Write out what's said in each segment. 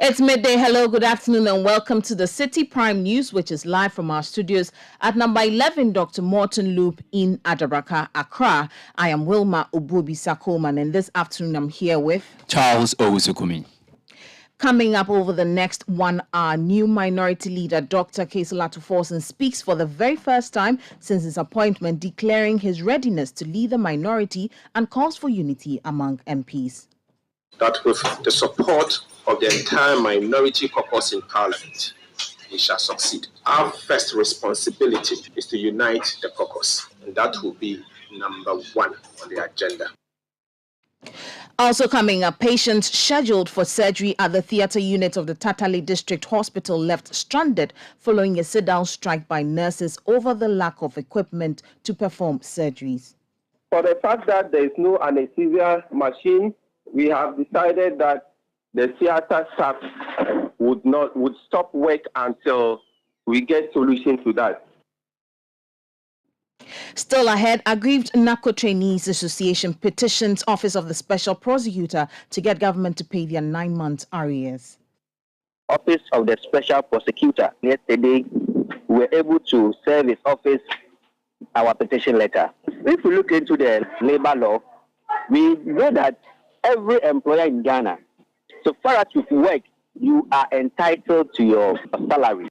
It's midday. Hello, good afternoon, and welcome to the Citi Prime News, which is live from our studios at number 11, Dr. Morton Loop in Adabraka, Accra. I am Wilma Obuobi-Sakoman, and this afternoon I'm here with Charles Owusukumi. Coming up over the next 1 hour, new minority leader Dr. Kaisolatu Forson speaks for the very first time since his appointment, declaring his readiness to lead the minority and calls for unity among MPs. That with the support of the entire minority caucus in Parliament, we shall succeed. Our first responsibility is to unite the caucus, and that will be number one on the agenda. Also coming up, patients scheduled for surgery at the theatre unit of the Tatale District Hospital left stranded following a sit-down strike by nurses over the lack of equipment to perform surgeries. For the fact that there is no anesthesia machine, we have decided that the theatre staff would stop work until we get solution to that. Still ahead, aggrieved Napco Trainees Association petitions Office of the Special Prosecutor to get government to pay their 9-month arrears. Office of the Special Prosecutor, yesterday, we were able to serve his office our petition letter. If we look into the labor law, we know that every employer in Ghana, so far as you work, you are entitled to your salary.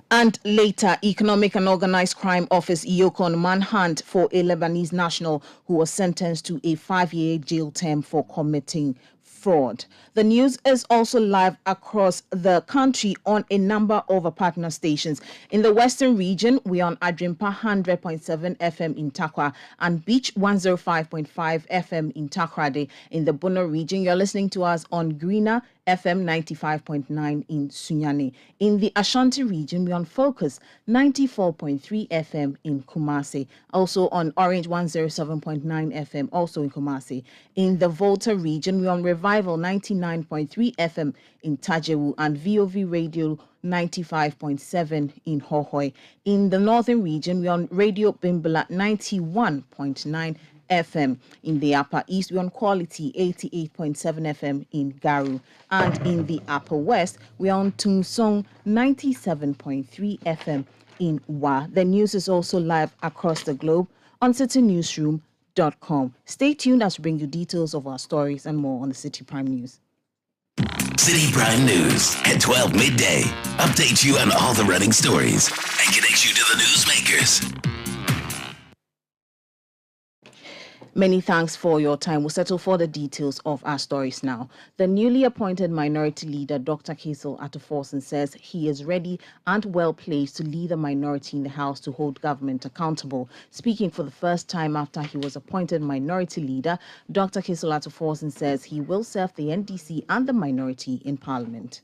And later, Economic and Organized Crime Office EOCON manhunt for a Lebanese national who was sentenced to a 5-year jail term for committing fraud. The news is also live across the country on a number of partner stations. In the Western region, we are on Adrimpa 100.7 FM in Takwa and Beach 105.5 FM in Takrade. In the Bono region, you're listening to us on Greener FM 95.9 in Sunyani. In the Ashanti region, we're on Focus 94.3 FM in Kumasi. Also on Orange 107.9 FM, also in Kumasi. In the Volta region, we're on Revival 99.3 FM in Tajewu and VOV Radio 95.7 in Hohoi. In the Northern region, we're on Radio Bimbala 91.9 FM. In the Upper East, we're on Quality 88.7 FM in Garu. And in the Upper West, we're on Tungsong 97.3 FM in Wa. The news is also live across the globe on citynewsroom.com. Stay tuned as we bring you details of our stories and more on the Citi Prime News. Citi Prime News at 12 midday. Update you on all the running stories and connect you to the newsmakers. Many thanks for your time. We'll settle for the details of our stories now. The newly appointed minority leader, Dr. Kaisolatu Forson, says he is ready and well placed to lead the minority in the House to hold government accountable. Speaking for the first time after he was appointed minority leader, Dr. Kaisolatu Forson says he will serve the NDC and the minority in Parliament.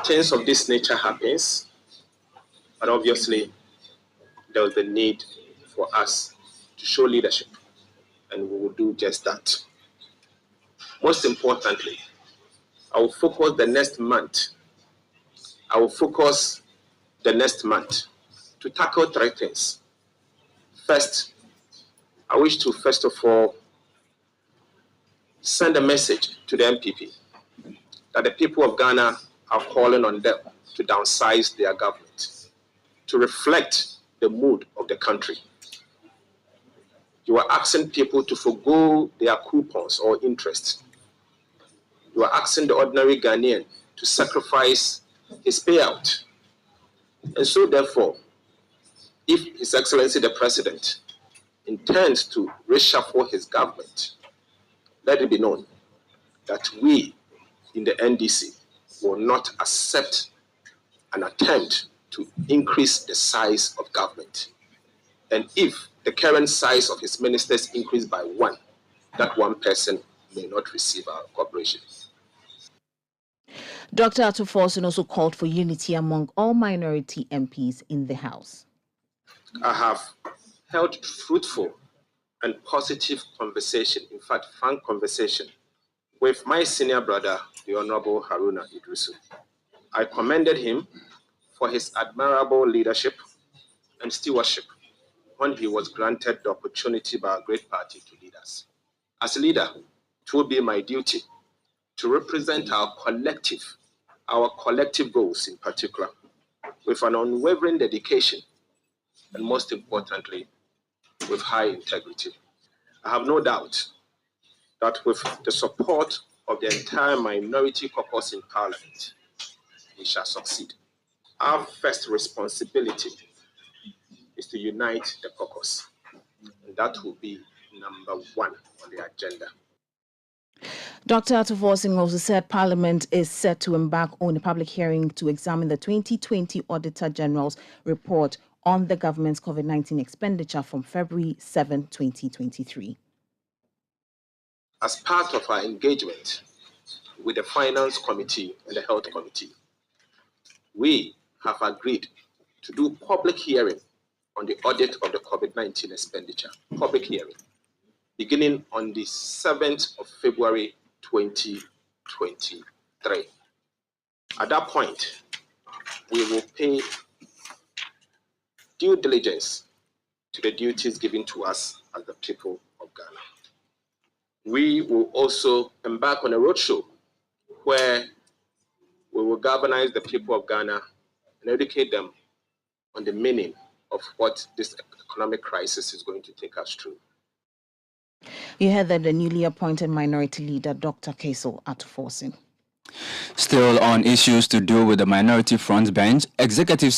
Things of this nature happens, but obviously there was the need for us to show leadership. And we will do just that. Most importantly, I will focus the next month to tackle 3 things. First, I wish to first of all send a message to the MPP that the people of Ghana are calling on them to downsize their government, to reflect the mood of the country. You are asking people to forgo their coupons or interests. You are asking the ordinary Ghanaian to sacrifice his payout. And so therefore, if His Excellency the President intends to reshuffle his government, let it be known that we in the NDC will not accept an attempt to increase the size of government. And if the current size of his ministers increased by 1, that one person may not receive our cooperation. Dr. Atu Forson also called for unity among all minority MPs in the House. I have held fruitful and positive conversation, in fact, frank conversation, with my senior brother, the Honorable Haruna Idrisu. I commended him for his admirable leadership and stewardship when he was granted the opportunity by a great party to lead us. As a leader, it will be my duty to represent our collective goals in particular, with an unwavering dedication, and most importantly, with high integrity. I have no doubt that with the support of the entire minority caucus in Parliament, we shall succeed. Our first responsibility is to unite the caucus, and that will be number one on the agenda. Dr. Atufor also said Parliament is set to embark on a public hearing to examine the 2020 Auditor General's report on the government's COVID-19 expenditure from February 7, 2023. As part of our engagement with the Finance Committee and the Health Committee, we have agreed to do public hearing on the audit of the COVID-19 expenditure, public hearing, beginning on the 7th of February 2023. At that point, we will pay due diligence to the duties given to us as the people of Ghana. We will also embark on a roadshow where we will galvanize the people of Ghana and educate them on the meaning of what this economic crisis is going to take us through. You heard that the newly appointed minority leader, Dr. Cecil Atufor. Still on issues to do with the Minority Front Bench, Executive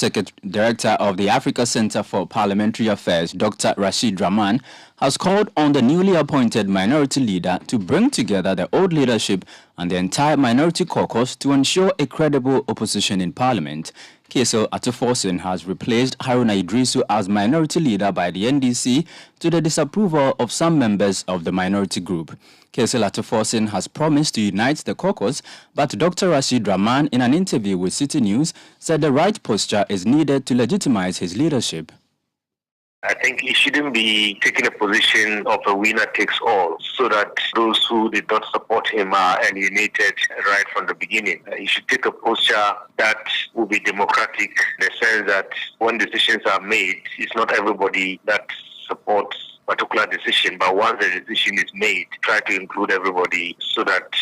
Director of the Africa Center for Parliamentary Affairs, Dr. Rashid Rahman, has called on the newly appointed minority leader to bring together the old leadership and the entire minority caucus to ensure a credible opposition in Parliament. Cecil Atufor has replaced Haruna Idrisu as minority leader by the NDC to the disapproval of some members of the minority group. Cecil Atufor has promised to unite the caucus, but Dr. Rashid Rahman, in an interview with Citi News, said the right posture is needed to legitimize his leadership. I think he shouldn't be taking a position of a winner takes all, so that those who did not support him are alienated right from the beginning. He should take a posture that will be democratic, in the sense that when decisions are made, it's not everybody that supports a particular decision, but once the decision is made, try to include everybody so that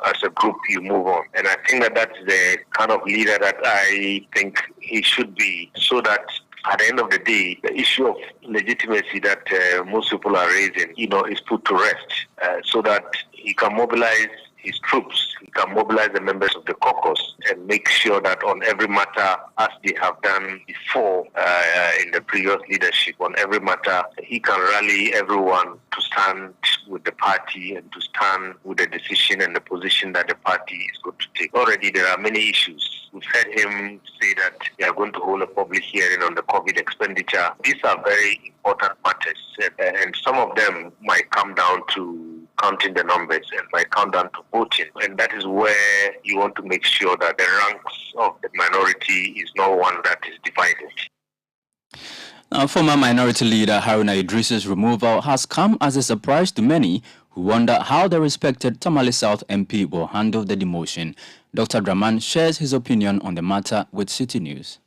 as a group you move on. And I think that that's the kind of leader that I think he should be, so that at the end of the day, the issue of legitimacy that most people are raising, is put to rest, so that he can mobilize his troops, he can mobilize the members of the caucus and make sure that on every matter, as they have done before in the previous leadership, on every matter, he can rally everyone to stand with the party and to stand with the decision and the position that the party is going to take. Already there are many issues. We've heard him say that they are going to hold a public hearing on the COVID expenditure. These are very important matters, and some of them might come down to counting the numbers and might come down to voting. And that is where you want to make sure that the ranks of the minority is not one that is divided. Now, former minority leader Haruna Idrisu's removal has come as a surprise to many who wonder how the respected Tamale South MP will handle the demotion. Dr. Rahman shares his opinion on the matter with Citi News.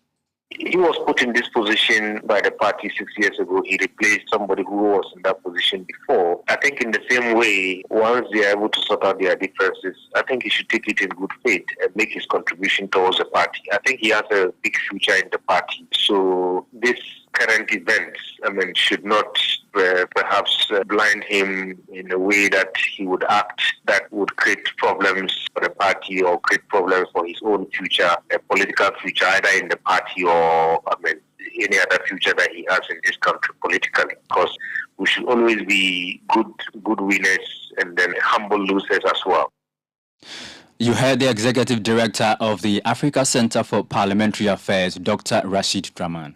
He was put in this position by the party 6 years ago. He replaced somebody who was in that position before. I think in the same way, once they are able to sort out their differences, I think he should take it in good faith and make his contribution towards the party. I think he has a big future in the party. So this current events, should not perhaps blind him in a way that he would act that would create problems for the party or create problems for his own future, a political future, either in the party or any other future that he has in this country politically. Because we should always be good winners and then humble losers as well. You heard the Executive Director of the Africa Center for Parliamentary Affairs, Dr. Rashid Rahman.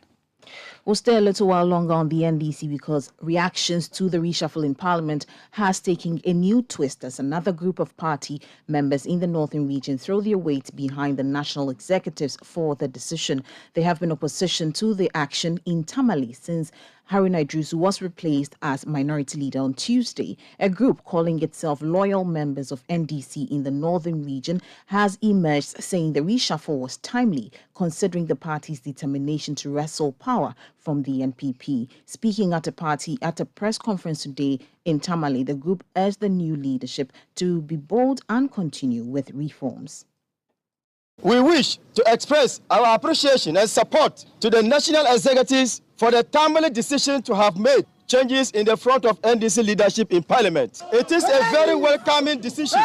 We'll stay a little while longer on the NDC because reactions to the reshuffle in Parliament has taken a new twist as another group of party members in the northern region throw their weight behind the national executives for the decision. There have been opposition to the action in Tamale since Haruna Idrisu was replaced as minority leader on Tuesday. A group calling itself loyal members of NDC in the northern region has emerged, saying the reshuffle was timely, considering the party's determination to wrestle power from the NPP. Speaking at a press conference today in Tamale, the group urged the new leadership to be bold and continue with reforms. We wish to express our appreciation and support to the national executives for the timely decision to have made changes in the front of NDC leadership in Parliament. It is a very welcoming decision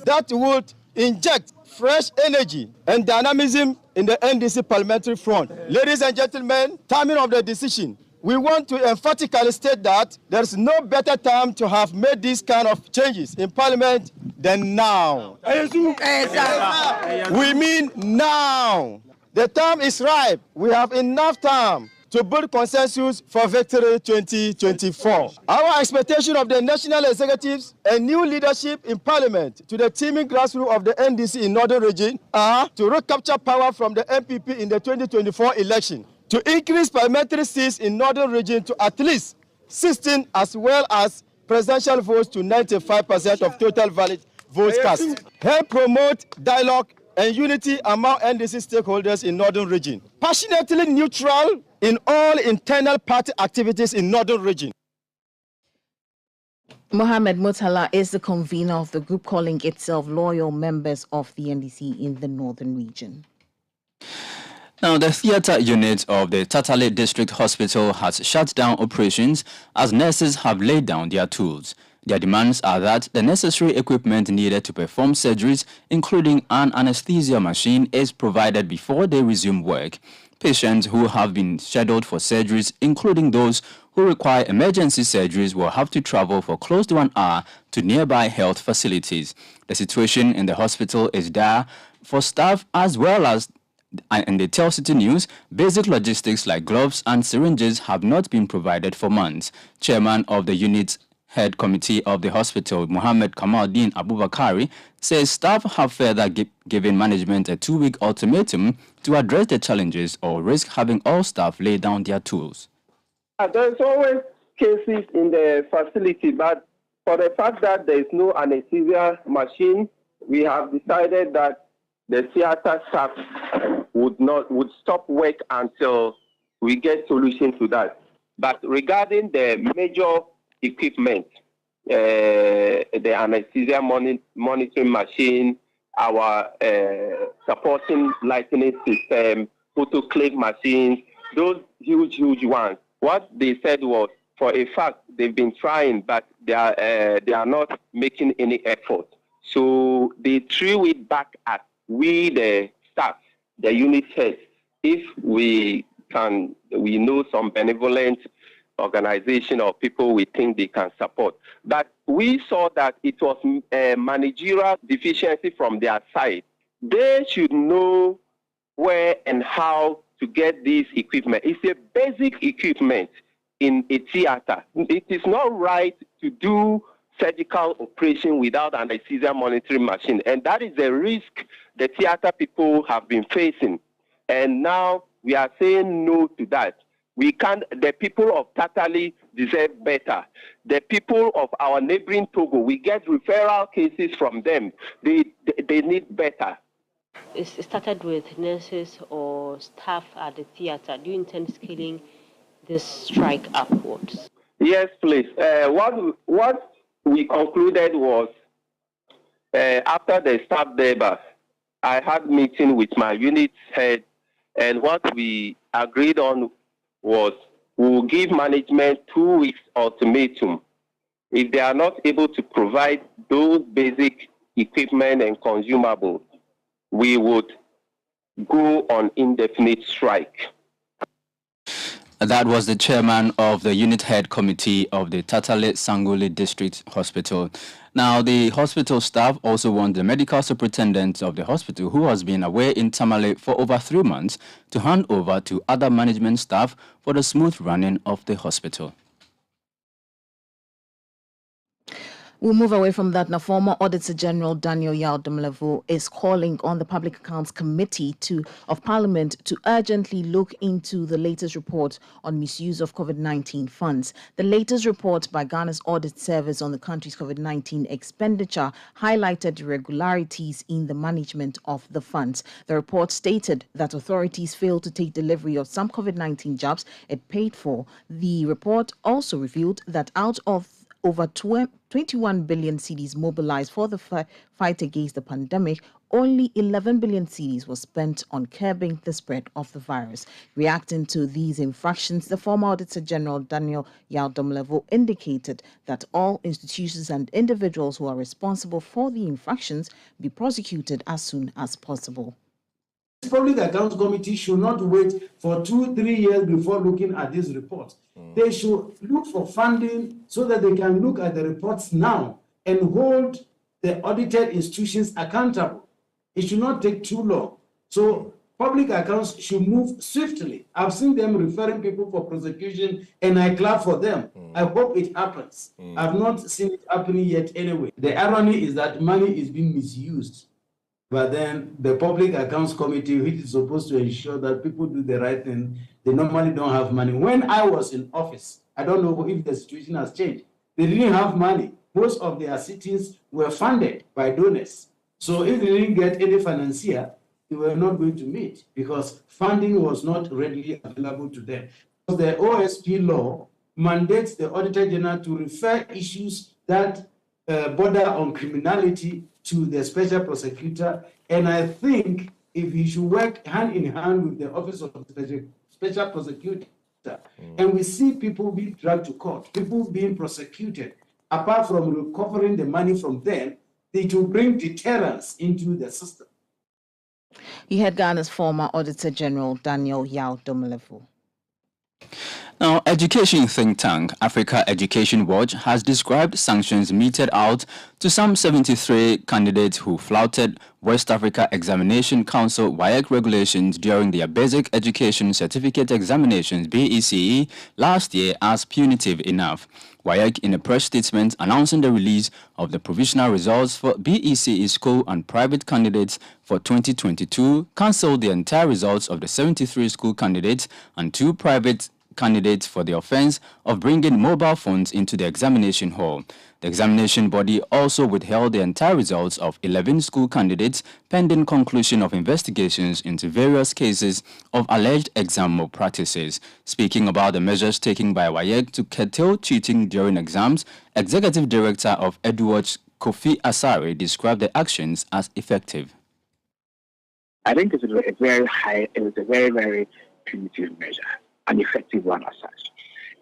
that would inject fresh energy and dynamism in the NDC parliamentary front. Ladies and gentlemen, timing of the decision. We want to emphatically state that there is no better time to have made these kind of changes in Parliament than now. We mean now. The time is ripe. We have enough time to build consensus for victory 2024. Our expectation of the national executives and new leadership in Parliament to the teeming grassroots of the NDC in Northern Region are to recapture power from the NPP in the 2024 election, to increase parliamentary seats in Northern Region to at least 16, as well as presidential votes to 95% of total valid votes cast. Help promote dialogue and unity among NDC stakeholders in Northern Region. Passionately neutral in all internal party activities in Northern Region. Mohammed Murtala is the convener of the group calling itself loyal members of the NDC in the Northern Region. Now, the theatre unit of the Tatale District Hospital has shut down operations as nurses have laid down their tools. Their demands are that the necessary equipment needed to perform surgeries, including an anesthesia machine, is provided before they resume work. Patients who have been scheduled for surgeries, including those who require emergency surgeries, will have to travel for close to an hour to nearby health facilities. The situation in the hospital is dire for staff as well as. And they tell Citi News, basic logistics like gloves and syringes have not been provided for months. Chairman of the unit's head committee of the hospital, Muhammad Kamaldeen Abubakari, says staff have further given management a 2-week ultimatum to address the challenges or risk having all staff lay down their tools. There's always cases in the facility, but for the fact that there is no anesthesia machine, we have decided that the theater staff would stop work until we get solution to that. But regarding the major equipment, the anesthesia monitoring machine, our supporting lighting system, autoclave machines, those huge ones. What they said was, for a fact, they've been trying, but they are not making any effort. So they threw it back at we, the staff, the unit heads. If we know some benevolent organization or people we think they can support. But we saw that it was a managerial deficiency from their side. They should know where and how to get this equipment. It's a basic equipment in a theater. It is not right to do surgical operation without an anesthesia monitoring machine. And that is the risk the theater people have been facing. And now we are saying no to that. We can't, the people of Tatale deserve better. The people of our neighboring Togo, we get referral cases from them. They need better. It started with nurses or staff at the theater. Do you intend scaling this strike upwards? Yes, please. What we concluded was, after the staff labor, I had meeting with my unit head, and what we agreed on was we will give management 2 weeks ultimatum. If they are not able to provide those basic equipment and consumables, we would go on indefinite strike. That was the chairman of the unit head committee of the Tatale Sanguli District Hospital. Now, the hospital staff also want the medical superintendent of the hospital, who has been away in Tamale for over 3 months, to hand over to other management staff for the smooth running of the hospital. We'll move away from that now. Former Auditor General Daniel Yaw is calling on the Public Accounts Committee of Parliament to urgently look into the latest report on misuse of COVID-19 funds. The latest report by Ghana's Audit Service on the country's COVID-19 expenditure highlighted irregularities in the management of the funds. The report stated that authorities failed to take delivery of some COVID-19 jobs it paid for. The report also revealed that out of over 21 billion cedis mobilized for the fight against the pandemic, only 11 billion cedis was spent on curbing the spread of the virus. Reacting to these infractions, the former Auditor General Daniel Yaw indicated that all institutions and individuals who are responsible for the infractions be prosecuted as soon as possible. The Public Accounts Committee should not wait for 2-3 years before looking at these reports. They should look for funding so that they can look at the reports now and hold the audited institutions accountable. It should not take too long. So public accounts should move swiftly. I've seen them referring people for prosecution and I clap for them. I hope it happens. I've not seen it happening yet anyway. The irony is that money is being misused. But then the Public Accounts Committee, which is supposed to ensure that people do the right thing, they normally don't have money. When I was in office, I don't know if the situation has changed. They didn't have money. Most of their cities were funded by donors. So if they didn't get any financier, they were not going to meet because funding was not readily available to them. The OSP law mandates the Auditor General to refer issues that border on criminality to the special prosecutor, and I think if he should work hand in hand with the Office of the Special Prosecutor, and we see people being dragged to court, people being prosecuted, apart from recovering the money from them, they will bring deterrence into the system. You heard Ghana's former Auditor General Daniel Yaw. Now, education think tank Africa Education Watch has described sanctions meted out to some 73 candidates who flouted West Africa Examination Council WAEC regulations during their Basic Education Certificate Examinations BECE last year as punitive enough. WAEC, in a press statement announcing the release of the provisional results for BECE school and private candidates for 2022, cancelled the entire results of the 73 school candidates and 2 private candidates for the offense of bringing mobile phones into the examination hall. The examination body also withheld the entire results of 11 school candidates pending conclusion of investigations into various cases of alleged exam malpractices. Speaking about the measures taken by WAEC to curtail cheating during exams, Executive Director of EduWatch Kofi Asare described the actions as effective. I think it's a very, very punitive measure. An effective one as such.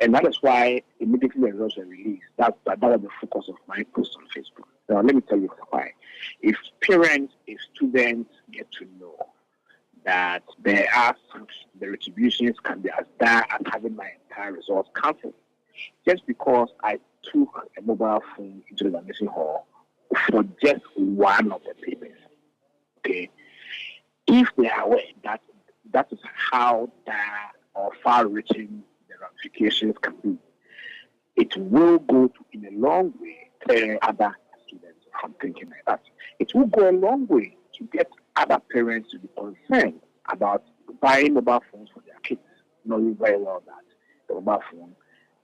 And that is why immediately the results were released, that was the focus of my post on Facebook. Now, let me tell you why. If parents, if students get to know that there are sanctions, the retributions can be as dire as having my entire results cancelled, just because I took a mobile phone into the examination hall for just one of the papers. Okay? If they are aware that is how dire or far-reaching the ramifications can be, it will go in a long way to other students from thinking like that. It will go a long way to get other parents to be concerned about buying mobile phones for their kids, knowing very well that the mobile phone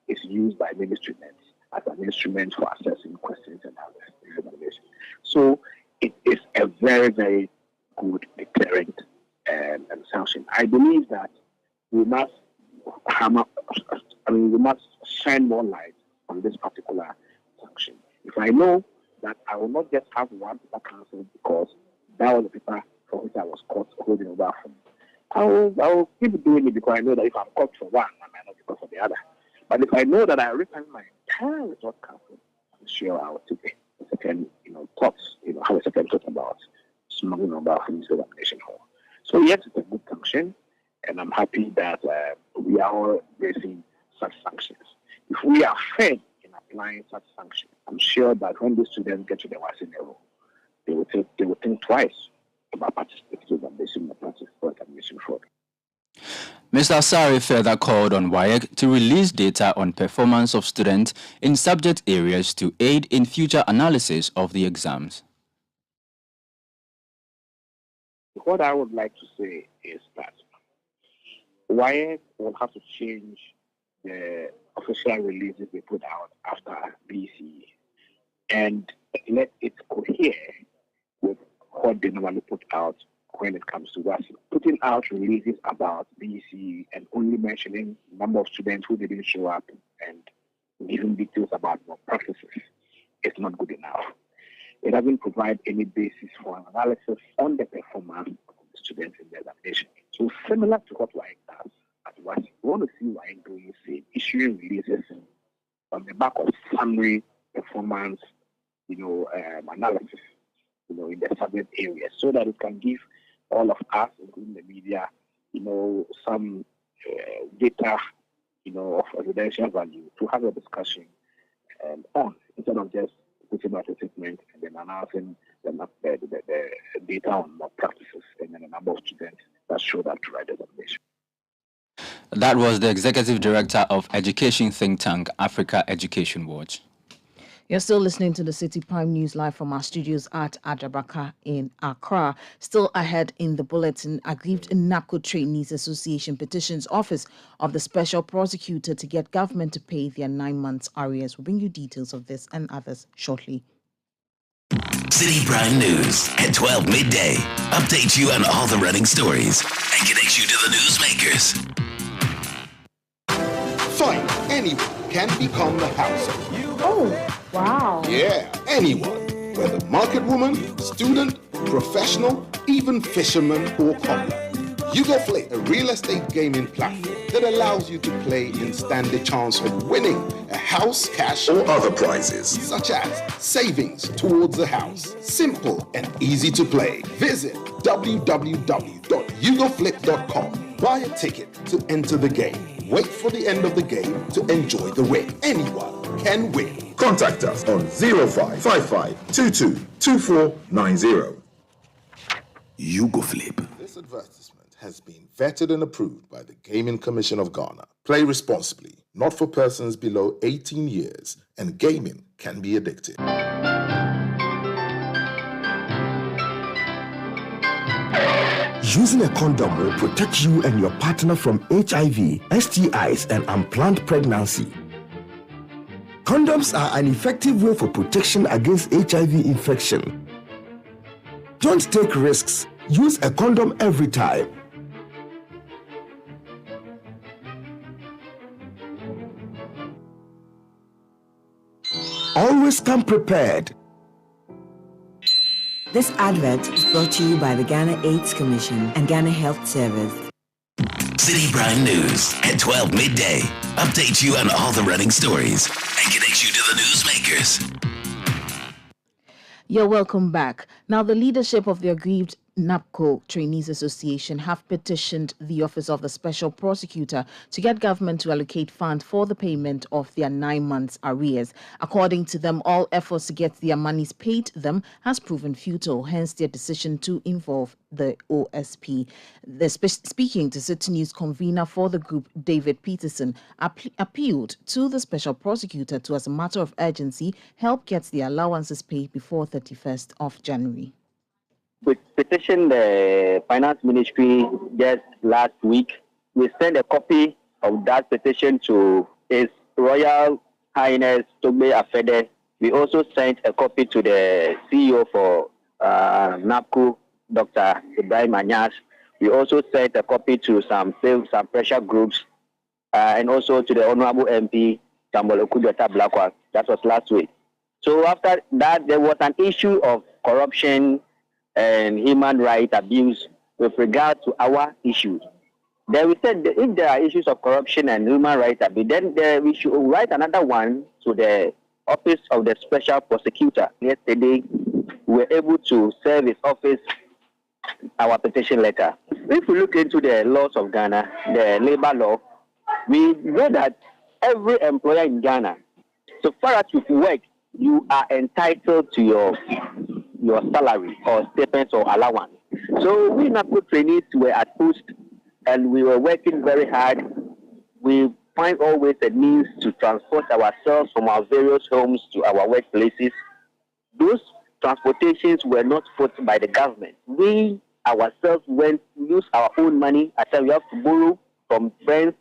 is used by many students as an instrument for assessing questions and others. So it is a very, very good deterrent and sanction. I believe that we must shine more light on this particular sanction. If I know that I will not just have one paper cancelled because that was the paper for which I was caught holding a mobile phone, I will keep doing it because I know that if I'm caught for one, I might not be caught for the other. But if I know that I return my entire result cancelled, I'm sure I will take a second, thoughts, have a second thought about smuggling mobile phones to the examination hall. So yes, it's a good sanction. And I'm happy that we are all raising such sanctions. If we are fair in applying such sanctions, I'm sure that when the students get to the WASI level, they will think twice about participating in the examination fraud. Mr. Asare further called on WAEC to release data on performance of students in subject areas to aid in future analysis of the exams. What I would like to say is that WAEC will have to change the official releases they put out after BCE and let it cohere with what they normally put out when it comes to WASI. Putting out releases about BCE and only mentioning number of students who didn't show up and giving details about more practices is not good enough. It doesn't provide any basis for an analysis on the performance of the students in the examination. So similar to what WAEC does at WASI, we want to see WAEC doing the same, issuing releases on the back of summary performance, analysis, in the subject areas, so that it can give all of us, including the media, some data, of evidential value to have a discussion on, instead of just putting out a statement and then announcing the data on more practices and then the number of students that showed up to write the examination. That was the Executive Director of Education think tank, Africa Education Watch. You're still listening to the Citi Prime News live from our studios at Ajabaka in Accra. Still ahead in the bulletin, aggrieved Napco Trainees Association petitions Office of the Special Prosecutor to get government to pay their 9 months arrears. We'll bring you details of this and others shortly. Citi Prime News at 12 midday. Update you on all the running stories and connect you to the newsmakers. Fine, anyone can become the house owner. Oh, wow. Yeah, anyone. Whether market woman, student, professional, even fisherman or cobbler. You go play a real estate gaming platform that allows you to play and stand the chance of winning a house, cash, or other prizes, such as savings towards the house. Simple and easy to play. Visit www.ugoflip.com. Buy a ticket to enter the game. Wait for the end of the game to enjoy the win. Anyone can win. Contact us on 0555222490. Ugoflip. This advertisement has been vetted and approved by the Gaming Commission of Ghana. Play responsibly, not for persons below 18 years, and gaming can be addictive. Using a condom will protect you and your partner from HIV, STIs, and unplanned pregnancy. Condoms are an effective way for protection against HIV infection. Don't take risks. Use a condom every time. Always come prepared. This advert is brought to you by the Ghana AIDS Commission and Ghana Health Service. Citi Prime News at 12 midday. Update you on all the running stories and connect you to the newsmakers. You're welcome back. Now, the leadership of the aggrieved Napco Trainees Association have petitioned the Office of the Special Prosecutor to get government to allocate funds for the payment of their 9 months arrears. According to them, all efforts to get their monies paid to them has proven futile, hence their decision to involve the OSP. Speaking to Citi News, convener for the group, David Peterson, appealed to the Special Prosecutor to, as a matter of urgency, help get the allowances paid before 31st of January. We petitioned the Finance Ministry just last week. We sent a copy of that petition to His Royal Highness Togbe Afede. We also sent a copy to the CEO for Napco, Dr. Ibrahim Anyas. We also sent a copy to some pressure groups and also to the Honorable MP, Samuel Okudjota Blakwa. That was last week. So after that, there was an issue of corruption and human rights abuse with regard to our issues. Then we said that if there are issues of corruption and human rights abuse, then we should write another one to the Office of the Special Prosecutor. Yesterday, we were able to serve his office our petition letter. If we look into the laws of Ghana, the labor law, we know that every employer in Ghana, so far as you work, you are entitled to your salary or stipends or allowance. So we Napco trainees were accused and we were working very hard. We find always a means to transport ourselves from our various homes to our workplaces. Those transportations were not fought by the government. We ourselves use our own money. I said we have to borrow from friends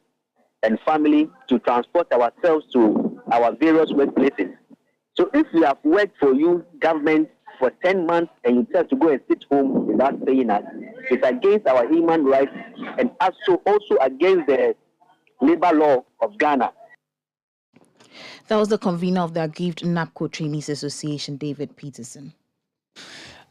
and family to transport ourselves to our various workplaces. So if we have worked for you, government, for 10 months and you tell to go and sit home without paying us, it's against our human rights and also against the labor law of Ghana. That was the convener of the aggrieved Napco Trainees Association, David Peterson.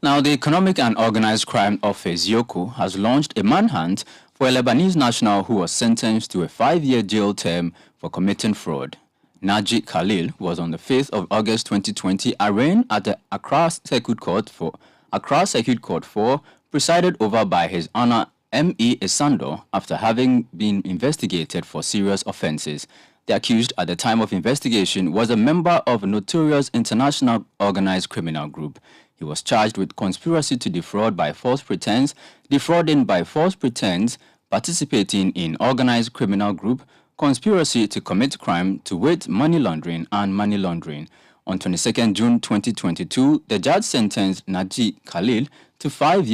Now, the Economic and Organized Crime Office, YOCO, has launched a manhunt for a Lebanese national who was sentenced to a 5-year jail term for committing fraud. Naji Khalil was on the 5th of August 2020 arraigned at the Accra Circuit Court 4, presided over by His Honor M.E. Isando after having been investigated for serious offenses. The accused at the time of investigation was a member of a notorious international organized criminal group. He was charged with conspiracy to defraud by false pretense, defrauding by false pretense, participating in organized criminal group, conspiracy to commit crime, to wit money laundering and money laundering. On 22nd June 2022, the judge sentenced Naji Khalil to 5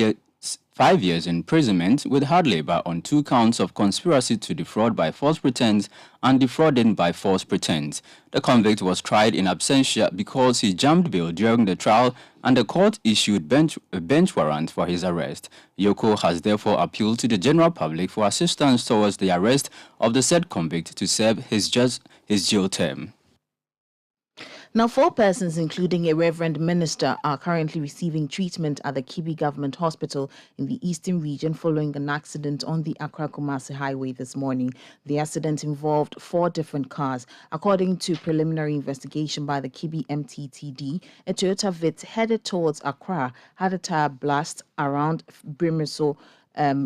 years imprisonment with hard labor on 2 counts of conspiracy to defraud by false pretense and defrauding by false pretense. The convict was tried in absentia because he jumped bail during the trial and the court issued a bench warrant for his arrest. YOCO has therefore appealed to the general public for assistance towards the arrest of the said convict to serve his jail term. Now, 4 persons, including a reverend minister, are currently receiving treatment at the Kibi Government Hospital in the Eastern Region following an accident on the Accra-Kumasi Highway this morning. The accident involved 4 different cars. According to preliminary investigation by the Kibi MTTD, a Toyota Vitz headed towards Accra had a tire blast around Brimiso,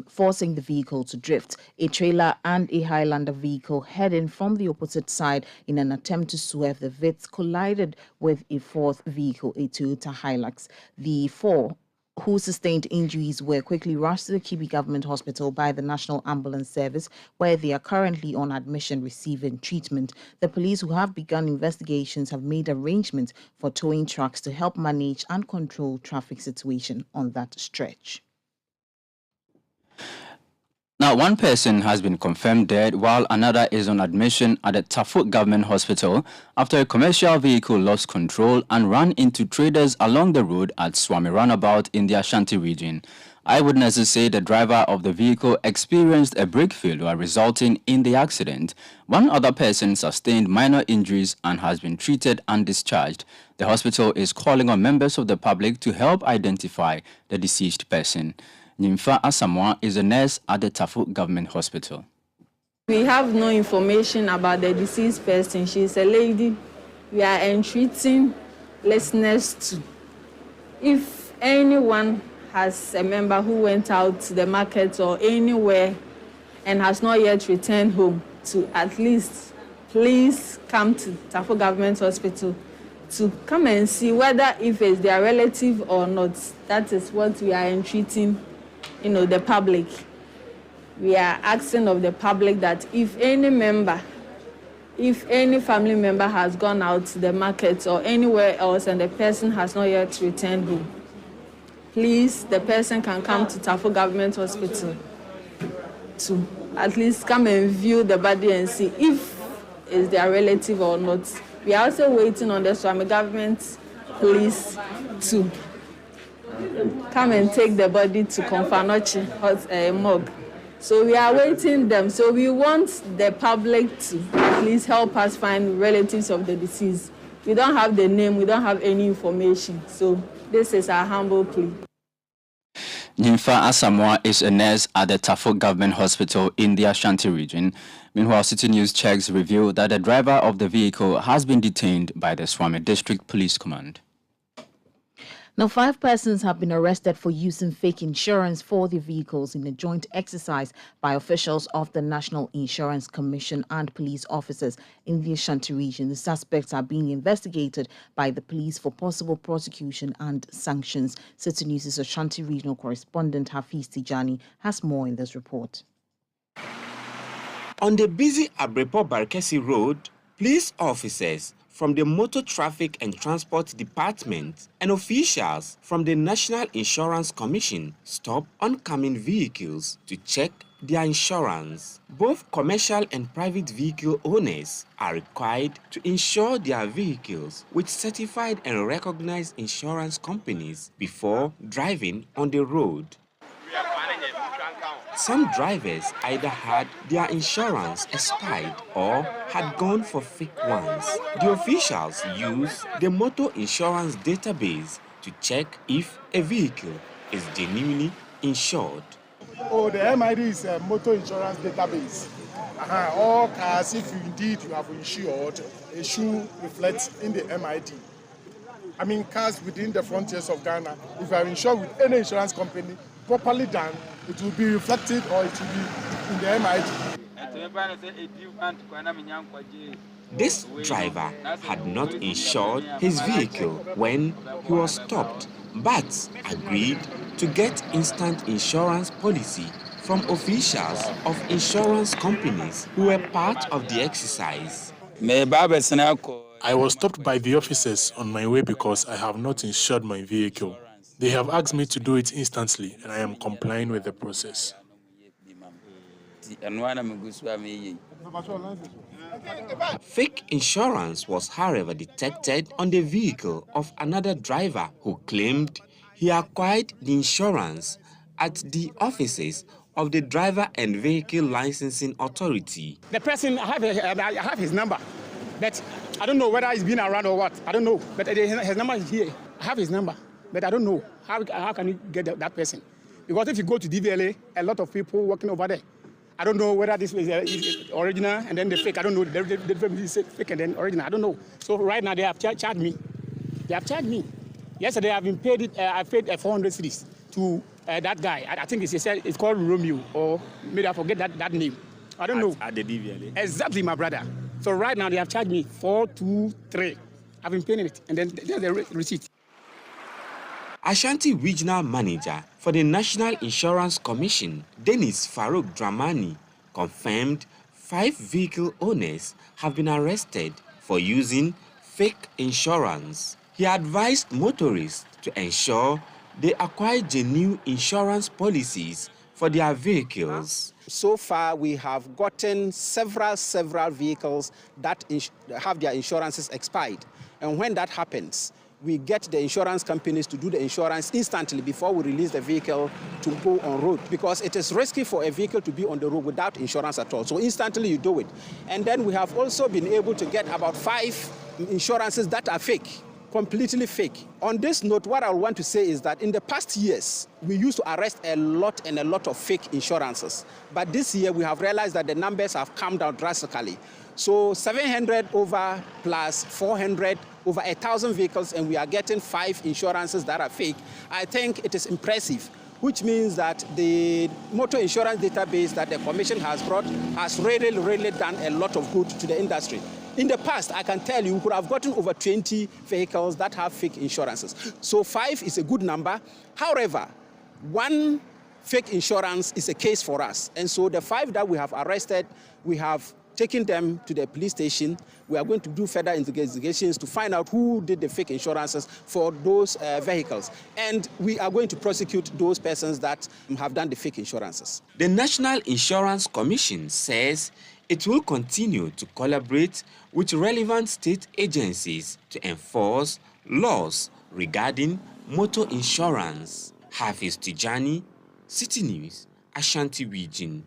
forcing the vehicle to drift. A trailer and a Highlander vehicle heading from the opposite side in an attempt to swerve the Vitz collided with a 4th vehicle, a Toyota Hilux. The 4 who sustained injuries were quickly rushed to the Kibi Government Hospital by the National Ambulance Service, where they are currently on admission receiving treatment. The police, who have begun investigations, have made arrangements for towing trucks to help manage and control traffic situation on that stretch. Now, 1 person has been confirmed dead while another is on admission at the Tafut Government Hospital after a commercial vehicle lost control and ran into traders along the road at Swami Roundabout in the Ashanti region. Eyewitnesses say the driver of the vehicle experienced a brake failure resulting in the accident. 1 other person sustained minor injuries and has been treated and discharged. The hospital is calling on members of the public to help identify the deceased person. Nyimfa Asamoah is a nurse at the Tafut Government Hospital. We have no information about the deceased person. She's a lady. We are entreating listeners to, if anyone has a member who went out to the market or anywhere and has not yet returned home, to at least please come to Tafut Government Hospital to come and see whether if it's their relative or not. That is what we are entreating, the public. We are asking of the public that if any family member has gone out to the market or anywhere else and the person has not yet returned home, please, the person can come to Tafut Government Hospital to at least come and view the body and see if it's their relative or not. We are also waiting on the Swami government police to come and take the body to Konfanochi morgue. So we are waiting them. So we want the public to please help us find relatives of the deceased. We don't have the name, we don't have any information. So this is our humble plea. Nyimfa Asamoah is a nurse at the Tafut Government Hospital in the Ashanti region. Meanwhile, Citi News checks reveal that the driver of the vehicle has been detained by the Swami District Police Command. Now, 5 persons have been arrested for using fake insurance for their vehicles in a joint exercise by officials of the National Insurance Commission and police officers in the Ashanti region. The suspects are being investigated by the police for possible prosecution and sanctions. Citi News' Ashanti regional correspondent Hafiz Tijani has more in this report. On the busy Abrepo Barkesi Road, police officers from the Motor Traffic and Transport Department and officials from the National Insurance Commission stop oncoming vehicles to check their insurance. Both commercial and private vehicle owners are required to insure their vehicles with certified and recognized insurance companies before driving on the road. Some drivers either had their insurance expired or had gone for fake ones. The officials use the motor insurance database to check if a vehicle is genuinely insured. Oh, the MID is a motor insurance database. All cars, if you indeed you have insured, it should reflect in the MID. I mean, cars within the frontiers of Ghana, if you are insured with any insurance company, properly done, it will be reflected or it will be in the MID. This driver had not insured his vehicle when he was stopped, but agreed to get instant insurance policy from officials of insurance companies who were part of the exercise. I was stopped by the officers on my way because I have not insured my vehicle. They have asked me to do it instantly, and I am complying with the process. Fake insurance was, however, detected on the vehicle of another driver who claimed he acquired the insurance at the offices of the Driver and Vehicle Licensing Authority. The person, I have his number, but I don't know whether he's been around or what. I don't know, but his number is here. I have his number, but I don't know. How can you get that person? Because if you go to DVLA, a lot of people working over there. I don't know whether this is original and then the fake. I don't know. The difference is fake and then original. I don't know. So right now they have charged me. They have charged me. Yesterday I've been paid it. I paid 400 cedis to that guy. I think it's called Romeo, or maybe I forget that name. I don't know. At the DVLA. Exactly, my brother. So right now they have charged me 423. I've been paying it, and then there's the receipt. Ashanti Regional Manager for the National Insurance Commission, Dennis Farouk Dramani, confirmed 5 vehicle owners have been arrested for using fake insurance. He advised motorists to ensure they acquire genuine insurance policies for their vehicles. So far, we have gotten several vehicles that have their insurances expired. And when that happens, we get the insurance companies to do the insurance instantly before we release the vehicle to go on road, because it is risky for a vehicle to be on the road without insurance at all. So instantly you do it. And then we have also been able to get about 5 insurances that are fake, completely fake. On this note, what I want to say is that in the past years, we used to arrest a lot of fake insurances. But this year, we have realized that the numbers have come down drastically. So 700 over plus 400 over 1,000 vehicles, and we are getting 5 insurances that are fake. I think it is impressive, which means that the motor insurance database that the Commission has brought has really done a lot of good to the industry. In the past, I can tell you, we could have gotten over 20 vehicles that have fake insurances. So 5 is a good number. However, 1 fake insurance is a case for us. And so the 5 that we have arrested, we have taken them to the police station. We are going to do further investigations to find out who did the fake insurances for those vehicles. And we are going to prosecute those persons that have done the fake insurances. The National Insurance Commission says it will continue to collaborate with relevant state agencies to enforce laws regarding motor insurance. Hafiz Tijani, Citi News, Ashanti Region.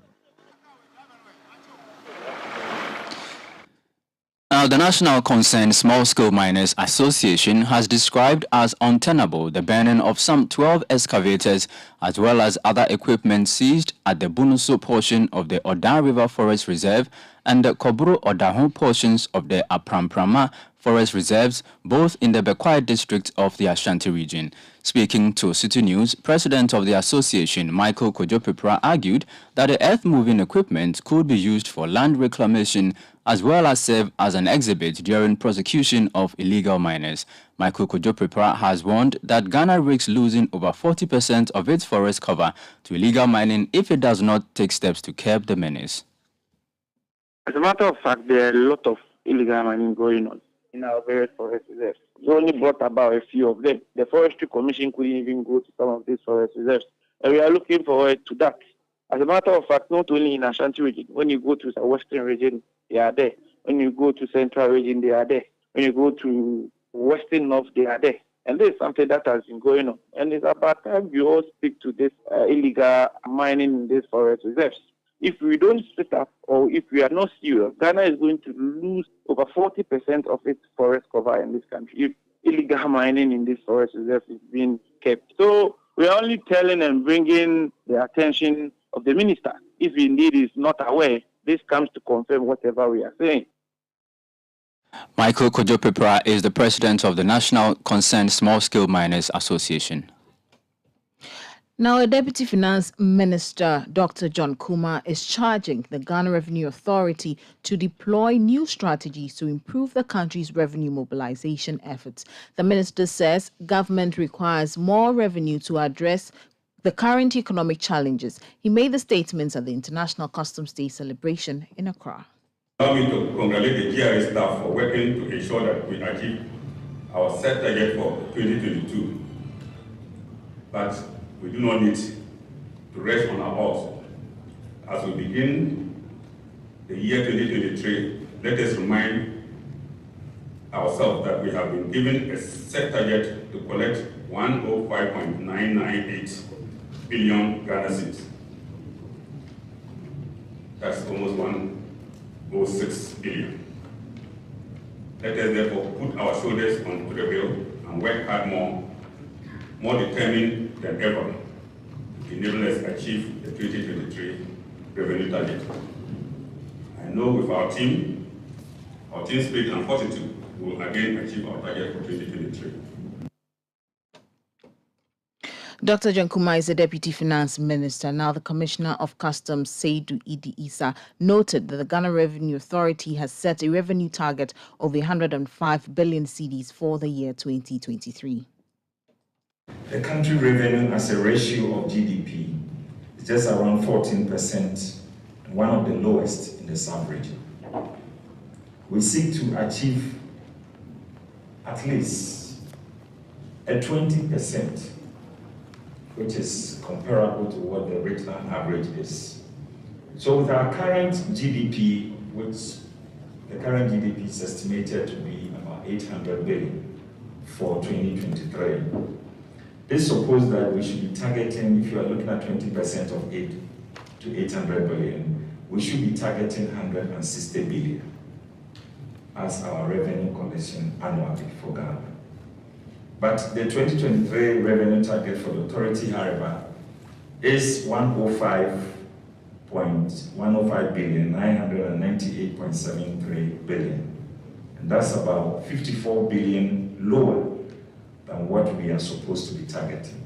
Now, the National Concerned Small-Scale Miners Association has described as untenable the burning of some 12 excavators as well as other equipment seized at the Bunuso portion of the Odan River Forest Reserve and the Koburo Odaho portions of the Apramprama Forest Reserves, both in the Bekwai district of the Ashanti region. Speaking to Citi News, President of the association, Michael Kojo-Pepra, argued that the earth-moving equipment could be used for land reclamation as well as serve as an exhibit during prosecution of illegal miners. Michael Kojo-Pepra has warned that Ghana risks losing over 40% of its forest cover to illegal mining if it does not take steps to curb the menace. As a matter of fact, there are a lot of illegal mining going on in our various forest reserves. We only brought about a few of them. The Forestry Commission couldn't even go to some of these forest reserves. And we are looking forward to that. As a matter of fact, not only in Ashanti region, when you go to the western region, they are there. When you go to central region, they are there. When you go to western north, they are there. And this is something that has been going on. And it's about time we all speak to this illegal mining in these forest reserves. If we don't sit up or if we are not serious, Ghana is going to lose over 40% of its forest cover in this country if illegal mining in this forest reserve is being kept. So we are only telling and bringing the attention of the minister. If indeed is not aware, this comes to confirm whatever we are saying. Michael Kojo-Pepra is the president of the National Concerned Small-Scale Miners Association. Now, a Deputy Finance Minister, Dr. John Kumah, is charging the Ghana Revenue Authority to deploy new strategies to improve the country's revenue mobilization efforts. The minister says government requires more revenue to address the current economic challenges. He made the statements at the International Customs Day celebration in Accra. Allow me to congratulate the GRA staff for working to ensure that we achieve our set target for 2022. But we do not need to rest on our horse. As we begin the year 2023, let us remind ourselves that we have been given a set target to collect 105.998 billion Ghana cedis. That's almost 106 billion. Let us therefore put our shoulders onto the wheel and work hard more determined than ever to enable us to achieve the 2023 revenue target. I know with our team spirit and fortitude, we will again achieve our target for 2023. Dr. John Kumah is the Deputy Finance Minister. Now, the Commissioner of Customs, Seidu Idi Issa, noted that the Ghana Revenue Authority has set a revenue target of 105 billion cedis for the year 2023. The country revenue as a ratio of GDP is just around 14%, and one of the lowest in the sub-region. We seek to achieve at least a 20%, which is comparable to what the regional average is. So with our current GDP, which the current GDP is estimated to be about 800 billion for 2023, this supposes that we should be targeting, if you are looking at 20% of 8 to 800 billion, we should be targeting 160 billion as our revenue collection annually for Ghana. But the 2023 revenue target for the authority, however, is 105 billion, 998.73 billion. And that's about 54 billion lower than what we are supposed to be targeting.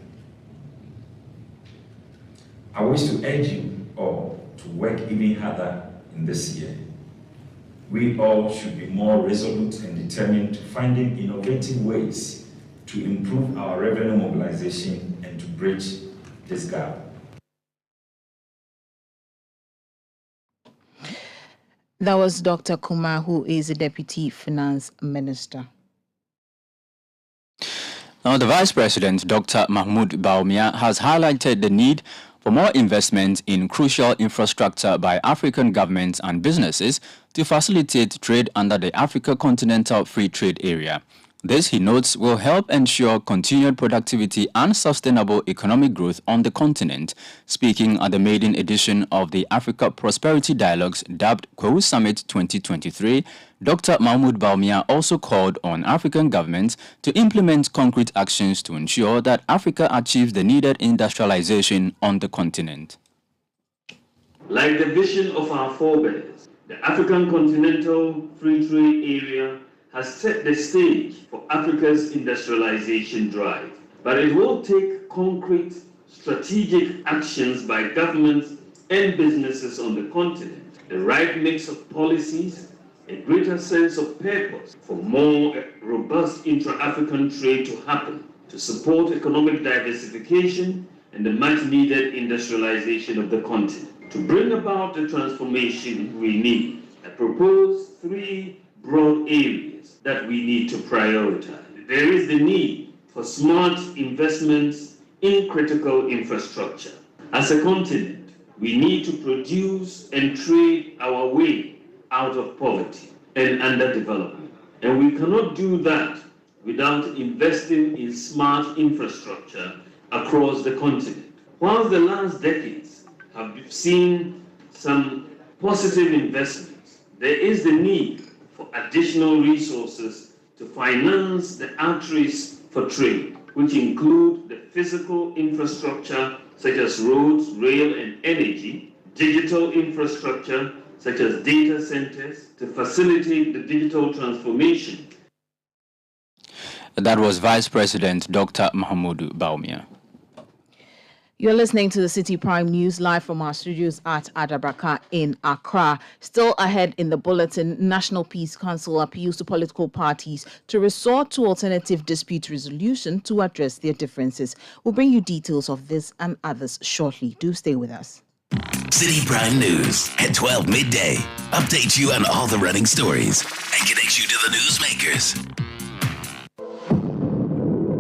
I wish to urge you all to work even harder in this year. We all should be more resolute and determined to finding innovative ways to improve our revenue mobilization and to bridge this gap. That was Dr. Kumah, who is the Deputy Finance Minister. Now, the Vice President, Dr. Mahmoud Bawumia, has highlighted the need for more investment in crucial infrastructure by African governments and businesses to facilitate trade under the Africa Continental Free Trade Area. This, he notes, will help ensure continued productivity and sustainable economic growth on the continent. Speaking at the maiden edition of the Africa Prosperity Dialogues dubbed Kwewu Summit 2023, Dr. Mahmoud Bawumia also called on African governments to implement concrete actions to ensure that Africa achieves the needed industrialization on the continent. Like the vision of our forebears, the African Continental Free Trade Area has set the stage for Africa's industrialization drive. But it will take concrete, strategic actions by governments and businesses on the continent, the right mix of policies, a greater sense of purpose for more robust intra-African trade to happen, to support economic diversification and the much-needed industrialization of the continent. To bring about the transformation we need, I propose 3 broad areas that we need to prioritize. There is the need for smart investments in critical infrastructure. As a continent, we need to produce and trade our way out of poverty and underdevelopment. And we cannot do that without investing in smart infrastructure across the continent. While the last decades have seen some positive investments, there is the need for additional resources to finance the arteries for trade, which include the physical infrastructure such as roads, rail, and energy, digital infrastructure such as data centers to facilitate the digital transformation. That was Vice President Dr. Mahamudu Baumia. You're listening to the Citi Prime News live from our studios at Adabraka in Accra. Still ahead in the bulletin, National Peace Council appeals to political parties to resort to alternative dispute resolution to address their differences. We'll bring you details of this and others shortly. Do stay with us. Citi Prime News at 12 midday updates you on all the running stories and connects you to the newsmakers.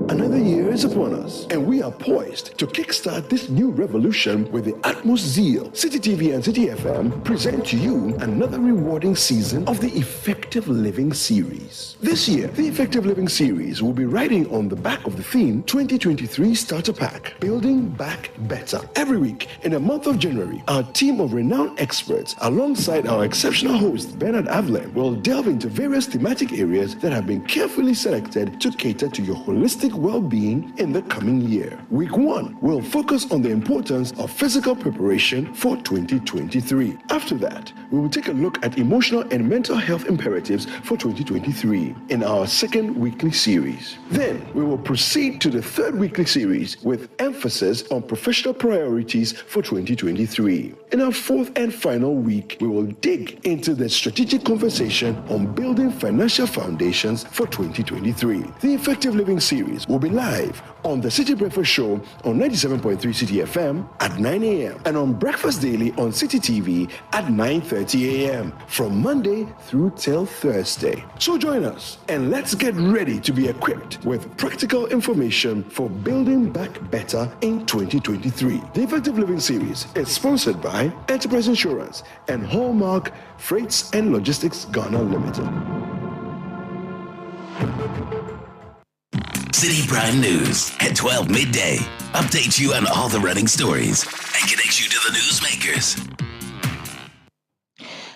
Another year is upon us, and we are poised to kickstart this new revolution with the utmost zeal. Citi TV and Citi FM present to you another rewarding season of the Effective Living series. This year, the Effective Living series will be riding on the back of the theme 2023 Starter Pack, Building Back Better. Every week in the month of January, our team of renowned experts, alongside our exceptional host Bernard Avlen, will delve into various thematic areas that have been carefully selected to cater to your holistic well-being in the coming year. Week 1 will focus on the importance of physical preparation for 2023. After that, we will take a look at emotional and mental health imperatives for 2023 in our second weekly series. Then, we will proceed to the third weekly series with emphasis on professional priorities for 2023. In our fourth and final week, we will dig into the strategic conversation on building financial foundations for 2023. The Effective Living series will be live on the Citi Breakfast Show on 97.3 Citi FM at 9 a.m. and on Breakfast Daily on Citi TV at 9:30 a.m. from Monday through till Thursday. So join us and let's get ready to be equipped with practical information for building back better in 2023. The Effective Living series is sponsored by Enterprise Insurance and Hallmark Freights and Logistics Ghana Limited. Citi Prime News at 12 midday updates you on all the running stories and connects you to the newsmakers.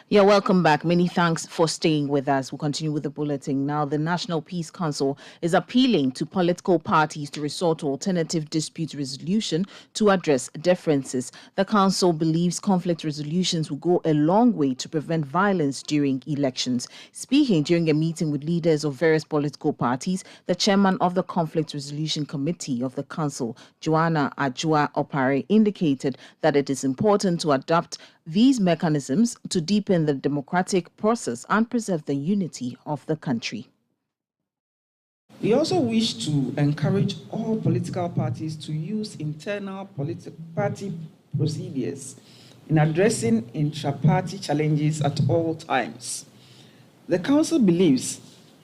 Yeah, welcome back. Many thanks for staying with us. We'll continue with the bulletin. Now, the National Peace Council is appealing to political parties to resort to alternative dispute resolution to address differences. The council believes conflict resolutions will go a long way to prevent violence during elections. Speaking during a meeting with leaders of various political parties, the chairman of the Conflict Resolution Committee of the council, Joanna Ajua Opare, indicated that it is important to adopt these mechanisms to deepen the democratic process and preserve the unity of the country. We also wish to encourage all political parties to use internal party procedures in addressing intra-party challenges at all times. The Council believes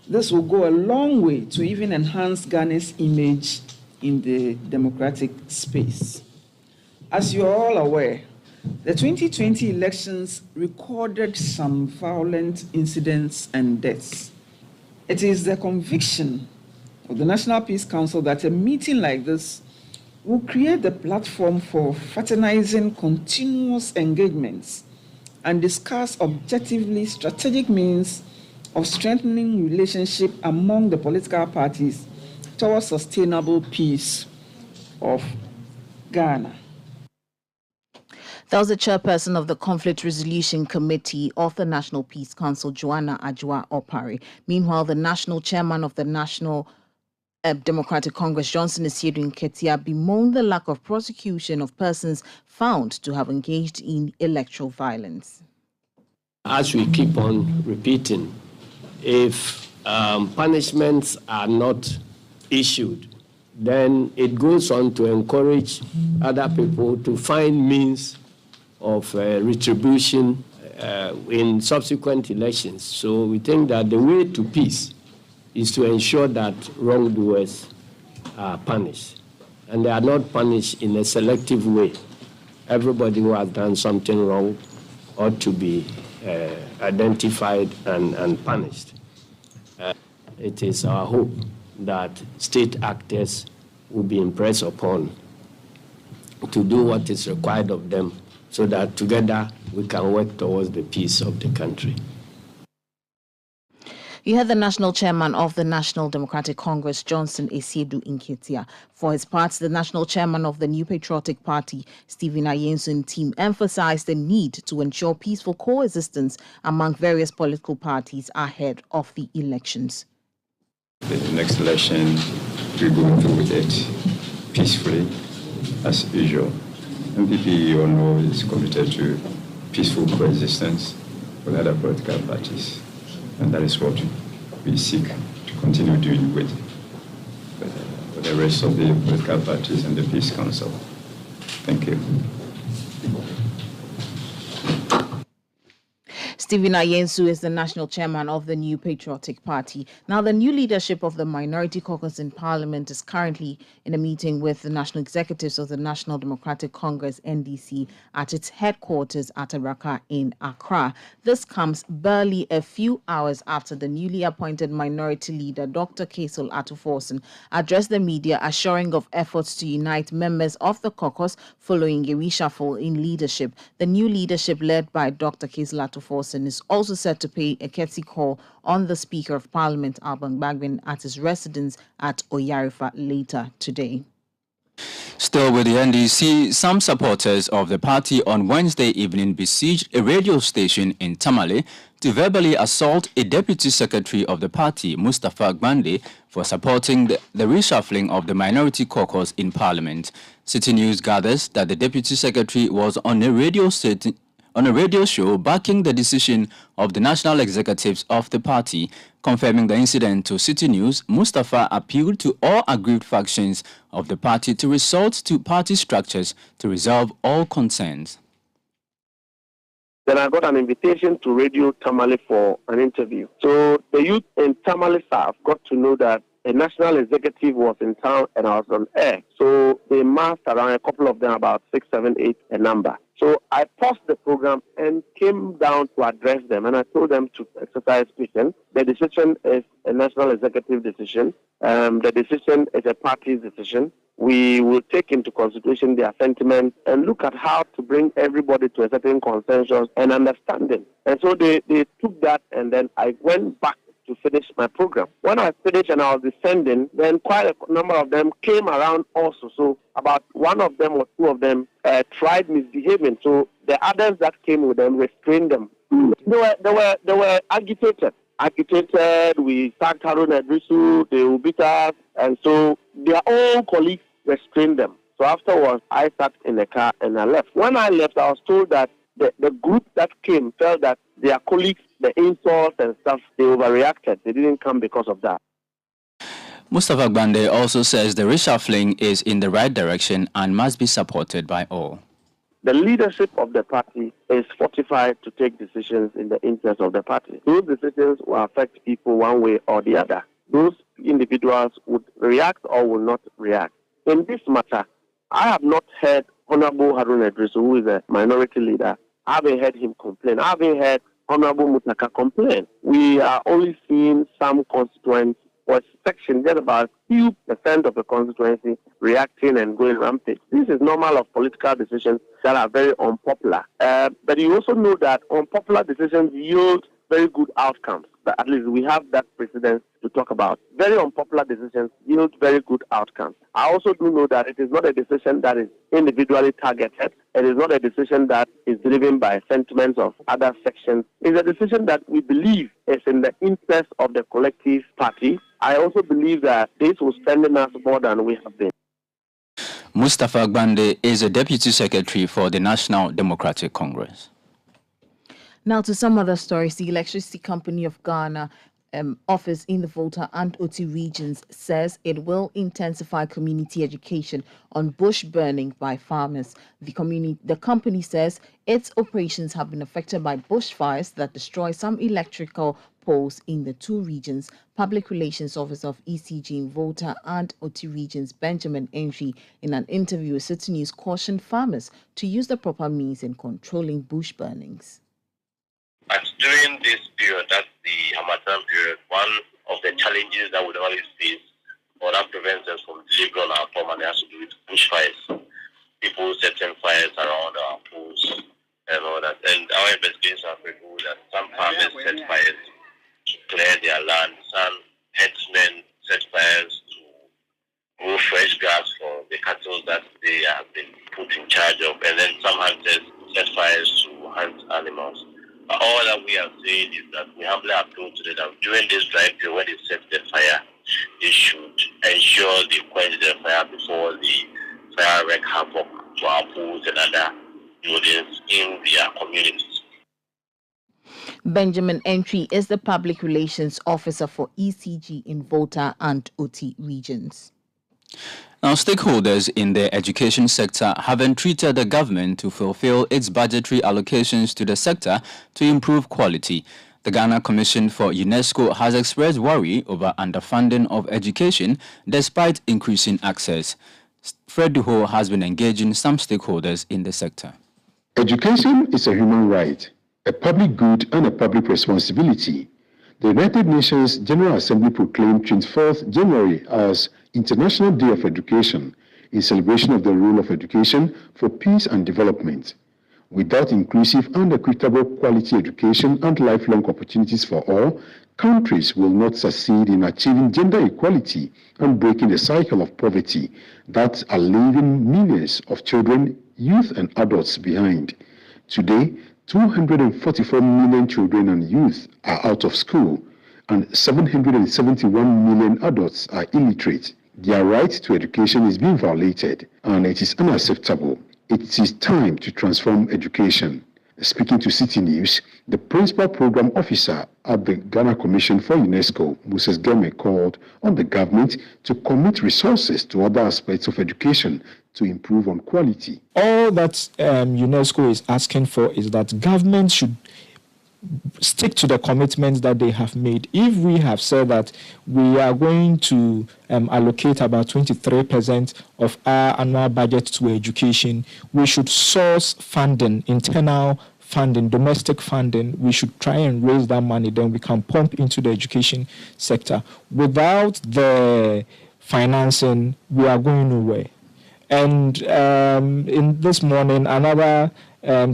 this will go a long way to even enhance Ghana's image in the democratic space. As you are all aware, the 2020 elections recorded some violent incidents and deaths. It is the conviction of the National Peace Council that a meeting like this will create the platform for fraternizing continuous engagements and discuss objectively strategic means of strengthening relationship among the political parties towards sustainable peace of Ghana. That was the chairperson of the Conflict Resolution Committee of the National Peace Council, Joanna Ajua Opare. Meanwhile, the national chairman of the National Democratic Congress, Johnson Asiedu Nketia, bemoaned the lack of prosecution of persons found to have engaged in electoral violence. As we keep on repeating, if punishments are not issued, then it goes on to encourage other people to find means of retribution in subsequent elections. So we think that the way to peace is to ensure that wrongdoers are punished. And they are not punished in a selective way. Everybody who has done something wrong ought to be identified and punished. It is our hope that state actors will be impressed upon to do what is required of them so that together we can work towards the peace of the country. You heard the national chairman of the National Democratic Congress, Johnson Esiedu Inketia. For his part, the national chairman of the New Patriotic Party, Stephen Ayensun team, emphasized the need to ensure peaceful coexistence among various political parties ahead of the elections. The next election, we're going through with it peacefully, as usual. MPP, you all know, is committed to peaceful coexistence with other political parties. And that is what we seek to continue doing with the rest of the political parties and the Peace Council. Thank you. Stephen Ayensu is the national chairman of the New Patriotic Party. Now, the new leadership of the Minority Caucus in Parliament is currently in a meeting with the national executives of the National Democratic Congress, NDC, at its headquarters at Araka in Accra. This comes barely a few hours after the newly appointed minority leader, Dr. Kaisel Atuforsen, addressed the media assuring of efforts to unite members of the caucus following a reshuffle in leadership. The new leadership, led by Dr. Kaisel Atuforsen, is also set to pay a courtesy call on the Speaker of Parliament, Alban Bagbin, at his residence at Oyarifa later today. Still with the NDC, some supporters of the party on Wednesday evening besieged a radio station in Tamale to verbally assault a deputy secretary of the party, Mustafa Gbande, for supporting the reshuffling of the minority caucus in Parliament. Citi News gathers that the deputy secretary was on a radio show backing the decision of the national executives of the party. Confirming the incident to Citi News, Mustafa appealed to all aggrieved factions of the party to resort to party structures to resolve all concerns. Then I got an invitation to Radio Tamale for an interview. So the youth in Tamale South got to know that a national executive was in town and I was on air. So they massed around, a couple of them, about 6, 7, 8 a number. So I paused the program and came down to address them, and I told them to exercise patience. The decision is a national executive decision. The decision is a party's decision. We will take into consideration their sentiments and look at how to bring everybody to a certain consensus and understanding. And so they took that, and then I went back to finish my program. When I finished and I was descending, then quite a number of them came around also. So about one of them or two of them tried misbehaving. So the others that came with them restrained them. They were agitated. We sacked Harun Edrisu, they will beat us, and so their own colleagues restrained them. So afterwards, I sat in the car and I left. When I left, I was told that the group that came felt that their colleagues, the insults and stuff, they overreacted. They didn't come because of that. Mustafa Gbande also says the reshuffling is in the right direction and must be supported by all. The leadership of the party is fortified to take decisions in the interest of the party. Those decisions will affect people one way or the other. Those individuals would react or will not react. In this matter, I have not heard Honorable Harun Edrisu, who is a minority leader, I haven't heard him complain. I haven't heard Honorable Mutaka complain. We are only seeing some constituents or section, just about few percent of the constituency reacting and going rampant. This is normal of political decisions that are very unpopular. But you also know that unpopular decisions yield very good outcomes. But at least we have that precedence to talk about. Very unpopular decisions yield very good outcomes. I also do know that it is not a decision that is individually targeted. It is not a decision that is driven by sentiments of other sections. It's a decision that we believe is in the interest of the collective party. I also believe that this will strengthen us more than we have been. Mustafa Gbande is a deputy secretary for the National Democratic Congress. Now to some other stories. The Electricity Company of Ghana office in the Volta and Oti regions says it will intensify community education on bush burning by farmers. The company says its operations have been affected by bushfires that destroy some electrical poles in the two regions. Public Relations Officer of ECG in Volta and Oti regions, Benjamin Entry, in an interview with Citi News, cautioned farmers to use the proper means in controlling bush burnings. But during this period, that's the Harmattan period, one of the challenges that we always face, or that prevents us from delivering on our farm, has to do with bushfires. People setting fires around our pools and all that. And our investigations have revealed that some farmers set fires to clear their land, some headsmen set fires to grow fresh grass for the cattle that they have been put in charge of, and then some hunters set fires to hunt animals. But all that we are saying is that we humbly appeal to them that during this dry period, when they set the fire, they should ensure they quench the fire before the fire wreak havoc to our pools and other buildings in their communities. Benjamin Entry is the Public Relations Officer for ECG in Volta and Oti regions. Now, stakeholders in the education sector have entreated the government to fulfill its budgetary allocations to the sector to improve quality. The Ghana Commission for UNESCO has expressed worry over underfunding of education despite increasing access. Fred Duho has been engaging some stakeholders in the sector. Education is a human right, a public good and a public responsibility. The United Nations General Assembly proclaimed 24th January as International Day of Education in celebration of the role of education for peace and development. Without inclusive and equitable quality education and lifelong opportunities for all, countries will not succeed in achieving gender equality and breaking the cycle of poverty that are leaving millions of children, youth and adults behind. Today, 244 million children and youth are out of school, and 771 million adults are illiterate. Their right to education is being violated, and it is unacceptable. It is time to transform education. Speaking to Citi News, the Principal Program Officer at the Ghana Commission for UNESCO, Moses Geme, called on the government to commit resources to other aspects of education to improve on quality. All that UNESCO is asking for is that government should stick to the commitments that they have made. If we have said that we are going to allocate about 23% of our annual budget to education, we should source funding, internal funding, domestic funding. We should try and raise that money, then we can pump into the education sector. Without the financing, we are going nowhere. And in this morning, another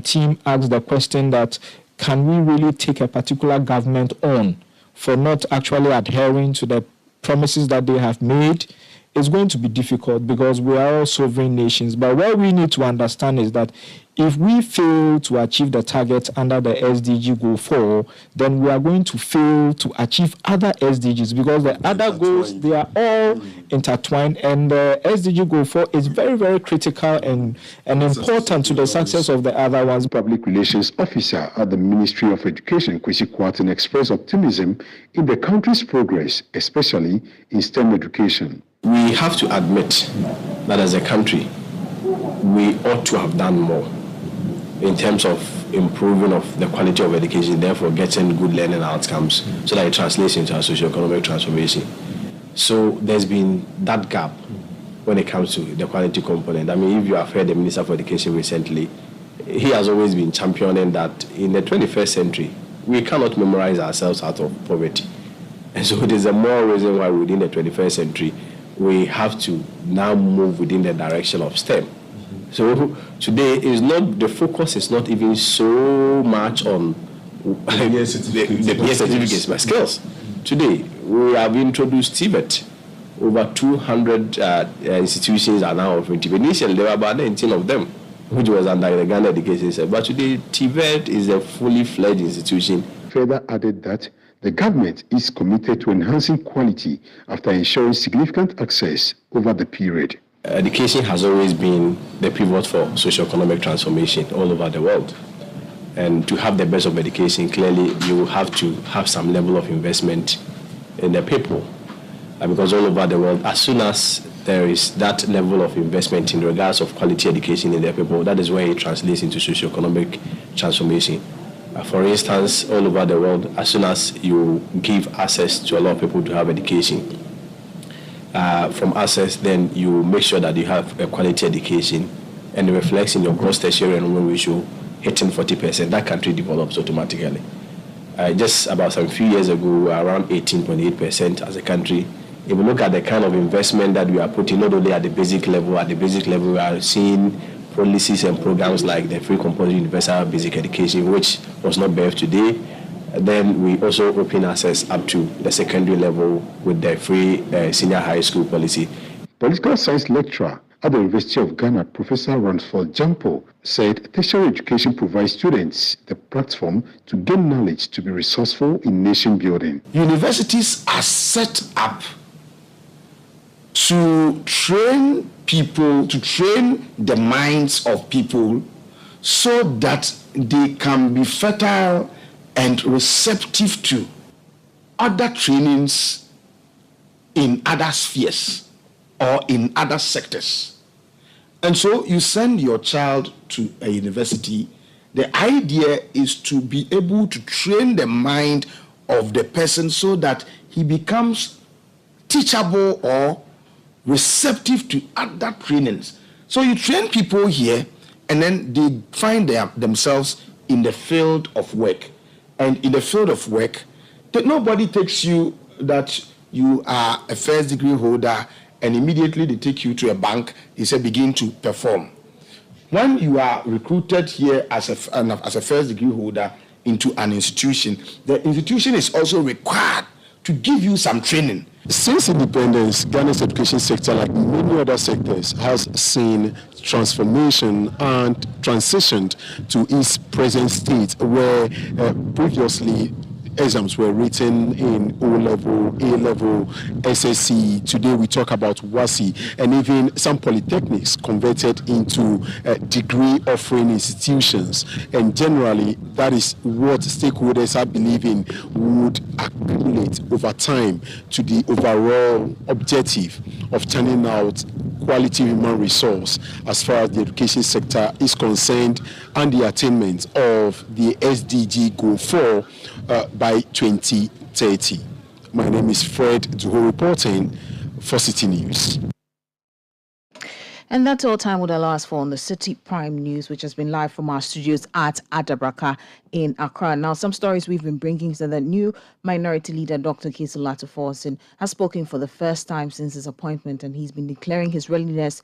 team asked the question that, can we really take a particular government on for not actually adhering to the promises that they have made? It's going to be difficult because we are all sovereign nations. But what we need to understand is that if we fail to achieve the target under the SDG Goal 4, then we are going to fail to achieve other SDGs because the other goals, they are all intertwined, and the SDG Goal 4 is very, very critical and important to the success of the other ones. Public Relations Officer at the Ministry of Education, Kwesi Kwarteng, expressed optimism in the country's progress, especially in STEM education. We have to admit that as a country, we ought to have done more in terms of improving of the quality of education, therefore getting good learning outcomes so that it translates into our socio-economic transformation. So there's been that gap when it comes to the quality component. I mean, if you have heard the Minister for Education recently, he has always been championing that in the 21st century, we cannot memorize ourselves out of poverty. And so there's a more reason why within the 21st century, we have to now move within the direction of STEM. So today is not, the focus is not even so much on the peer certificates, but skills. Today, we have introduced TVET. Over 200 institutions are now offering TVET. Initially, there were about 19 of them, which was under the Ghana Education System. But today, TVET is a fully fledged institution. Further added that the government is committed to enhancing quality after ensuring significant access over the period. Education has always been the pivot for socio-economic transformation all over the world. And to have the best of education, clearly you have to have some level of investment in the people. Because all over the world, as soon as there is that level of investment in regards of quality education in the people, that is where it translates into socio-economic transformation. For instance, all over the world, as soon as you give access to a lot of people to have education, from access, then you make sure that you have a quality education, and it reflects in your gross tertiary enrollment ratio hitting 40%. That country develops automatically. Just about some few years ago, around 18.8% as a country. If you look at the kind of investment that we are putting, not only at the basic level, we are seeing policies and programs like the free compulsory universal basic education, which was not birthed today. Then we also open access up to the secondary level with the free senior high school policy. Political science lecturer at the University of Ghana, Professor Ransford Jampo, said tertiary education provides students the platform to gain knowledge to be resourceful in nation building. Universities are set up to train people, to train the minds of people so that they can be fertile and receptive to other trainings in other spheres or in other sectors. And so you send your child to a university. The idea is to be able to train the mind of the person so that he becomes teachable or receptive to other trainings. So you train people here, and then they find themselves in the field of work. And in the field of work, nobody takes you that you are a first degree holder and immediately they take you to a bank. They say begin to perform. When you are recruited here as a first degree holder into an institution, the institution is also required to give you some training. Since independence, Ghana's education sector, like many other sectors, has seen transformation and transitioned to its present state, where previously exams were written in O-level, A-level, SSC. Today we talk about WASI, and even some polytechnics converted into degree offering institutions. And generally, that is what stakeholders are believing would accumulate over time to the overall objective of turning out quality human resource as far as the education sector is concerned, and the attainment of the SDG Goal 4 by 2030. My name is Fred Duho, reporting for Citi News. And that's all time would allow us for on the Citi Prime News, which has been live from our studios at Adabraka in Accra. Now, some stories we've been bringing is that the new minority leader, Dr. Kisulatu Forson, has spoken for the first time since his appointment, and he's been declaring his readiness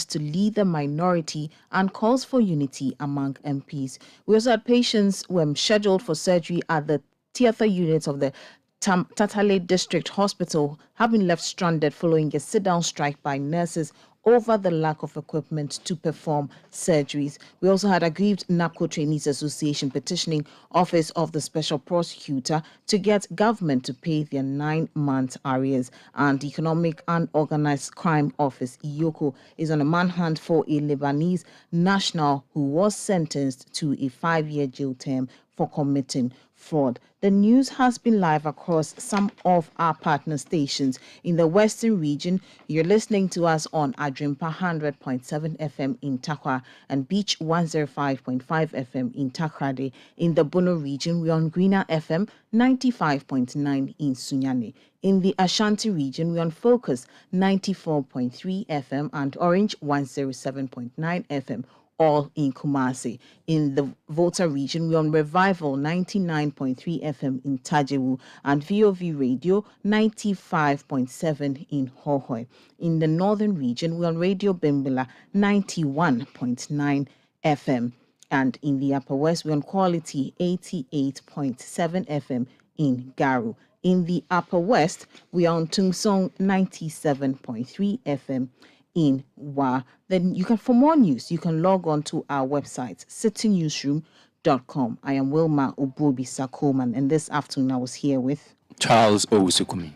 to lead the minority and calls for unity among MPs. We also had patients scheduled for surgery at the theatre units of the Tatale District Hospital have been left stranded following a sit-down strike by nurses over the lack of equipment to perform surgeries. We also had aggrieved Napco Trainees Association petitioning Office of the Special Prosecutor to get government to pay their 9-month arrears. And Economic and Organized Crime Office, EOCO, is on a manhunt for a Lebanese national who was sentenced to a 5-year jail term for committing fraud. The news has been live across some of our partner stations. In the Western region, you're listening to us on Adrimpa 100.7 FM in Takwa and Beach 105.5 FM in Takrade. In the Bono region, we're on Greener FM 95.9 in Sunyani. In the Ashanti region, we're on Focus 94.3 FM and Orange 107.9 FM. All in Kumasi. In the Volta region, we're on Revival 99.3 FM in Tajewu and VOV Radio 95.7 in Hohoi. In the northern region, we're on Radio Bimbula 91.9 FM. And in the Upper West, we're on Quality 88.7 FM in Garu. In the Upper West, we are on Tungsong 97.3 FM in Wa. Then you can, for more news, you can log on to our website, citynewsroom.com. I am Wilma Obuobi Sakoman, and this afternoon I was here with Charles Owusukumi.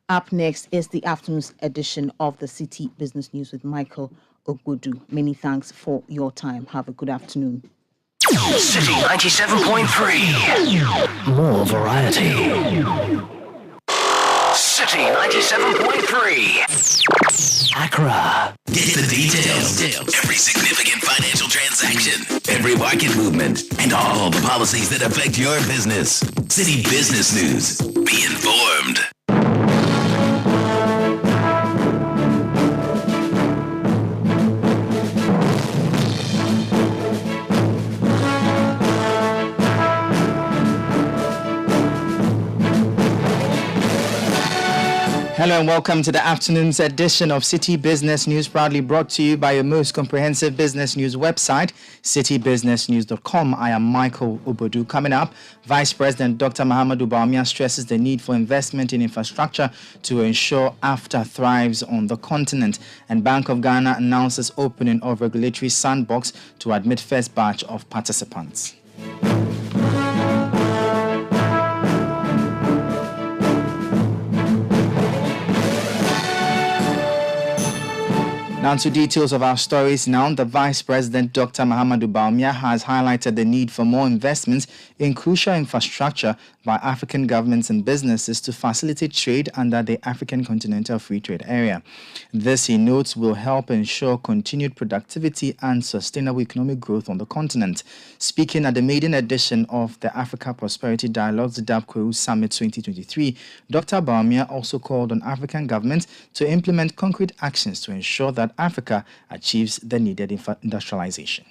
Up next is the afternoon's edition of the Citi Business News with Michael Ogbudu. Many thanks for your time. Have a good afternoon. Citi 97.3. More variety. City 97.3. Accra. Get the details. Every significant financial transaction, every market movement, and all the policies that affect your business. City Business News. Be informed. Hello and welcome to the afternoon's edition of City Business News, proudly brought to you by your most comprehensive business news website, citybusinessnews.com. I am Michael Obodu. Coming up, Vice President Dr. Mahamudu Bawumia stresses the need for investment in infrastructure to ensure AfCFTA thrives on the continent. And Bank of Ghana announces opening of regulatory sandbox to admit first batch of participants. Now to details of our stories now. The Vice President, Dr. Mahamudu Bawumia, has highlighted the need for more investments in crucial infrastructure by African governments and businesses to facilitate trade under the African Continental Free Trade Area. This, he notes, will help ensure continued productivity and sustainable economic growth on the continent. Speaking at the maiden edition of the Africa Prosperity Dialogues Napco Summit 2023, Dr. Bawumia also called on African governments to implement concrete actions to ensure that Africa achieves the needed industrialization.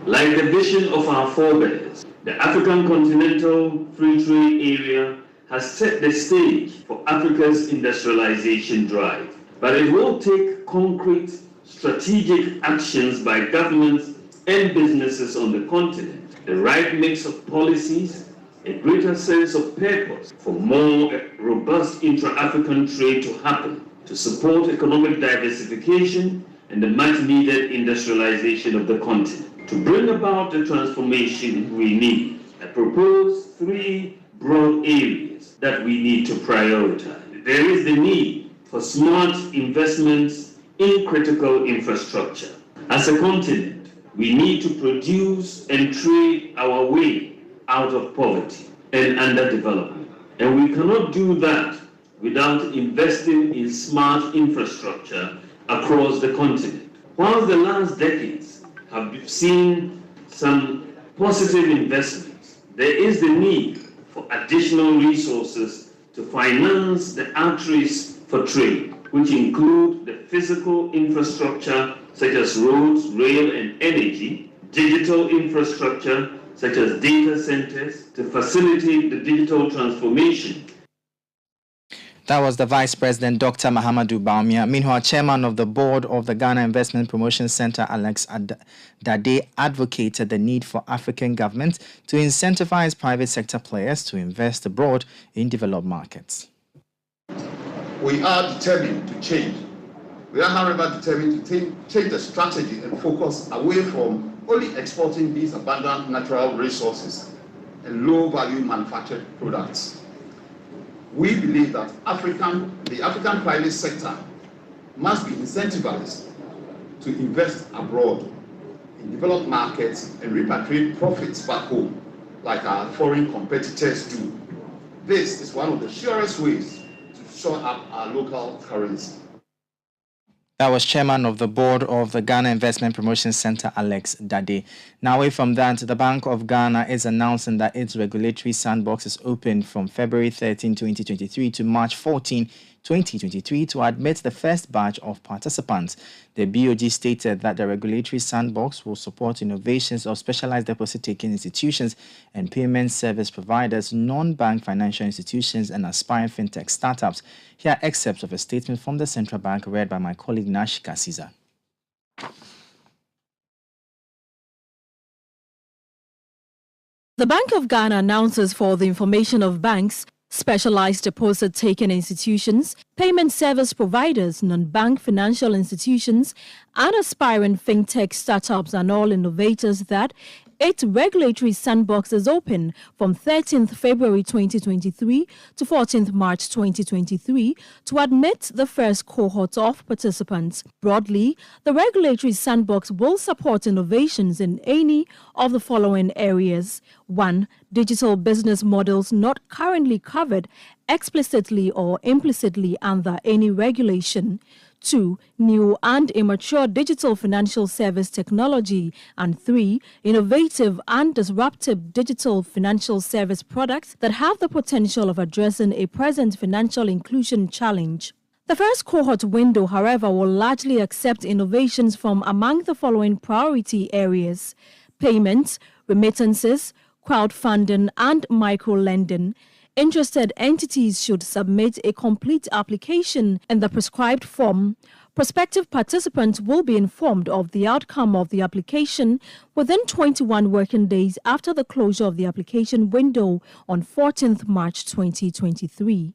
Like the vision of our forebears, the African Continental Free Trade Area has set the stage for Africa's industrialization drive. But it will take concrete, strategic actions by governments and businesses on the continent, the right mix of policies, a greater sense of purpose for more robust intra-African trade to happen, to support economic diversification and the much-needed industrialization of the continent. To bring about the transformation we need, I propose three broad areas that we need to prioritize. There is the need for smart investments in critical infrastructure. As a continent, we need to produce and trade our way out of poverty and underdevelopment. And we cannot do that without investing in smart infrastructure across the continent. While the last decades have seen some positive investments, there is the need for additional resources to finance the arteries for trade, which include the physical infrastructure such as roads, rail, and energy, digital infrastructure such as data centers to facilitate the digital transformation. That was the Vice President, Dr. Mahamudu Bawumia. Meanwhile, Chairman of the Board of the Ghana Investment Promotion Center, Alex Dade, advocated the need for African governments to incentivize private sector players to invest abroad in developed markets. We are determined to change. We are, however, determined to change the strategy and focus away from only exporting these abundant natural resources and low-value manufactured products. We believe that the African private sector must be incentivized to invest abroad in developed markets and repatriate profits back home, like our foreign competitors do. This is one of the surest ways to shore up our local currency. That was Chairman of the Board of the Ghana Investment Promotion Center, Alex Dade. Now, away from that, the Bank of Ghana is announcing that its regulatory sandbox is open from February 13, 2023 to March 14, 2023 to admit the first batch of participants. The BOG stated that the regulatory sandbox will support innovations of specialized deposit-taking institutions and payment service providers, non-bank financial institutions, and aspiring fintech startups. Here are excerpts of a statement from the Central Bank read by my colleague Nashika Caesar. The Bank of Ghana announces for the information of banks, specialized deposit-taking institutions, payment service providers, non-bank financial institutions, and aspiring fintech startups and all innovators that its regulatory sandbox is open from 13th February 2023 to 14th March 2023 to admit the first cohort of participants. Broadly, the regulatory sandbox will support innovations in any of the following areas. 1. Digital business models not currently covered explicitly or implicitly under any regulation. 2. New and immature digital financial service technology. And 3. Innovative and disruptive digital financial service products that have the potential of addressing a present financial inclusion challenge. The first cohort window, however, will largely accept innovations from among the following priority areas: payments, remittances, crowdfunding, and microlending. Interested entities should submit a complete application in the prescribed form. Prospective participants will be informed of the outcome of the application within 21 working days after the closure of the application window on 14th March 2023.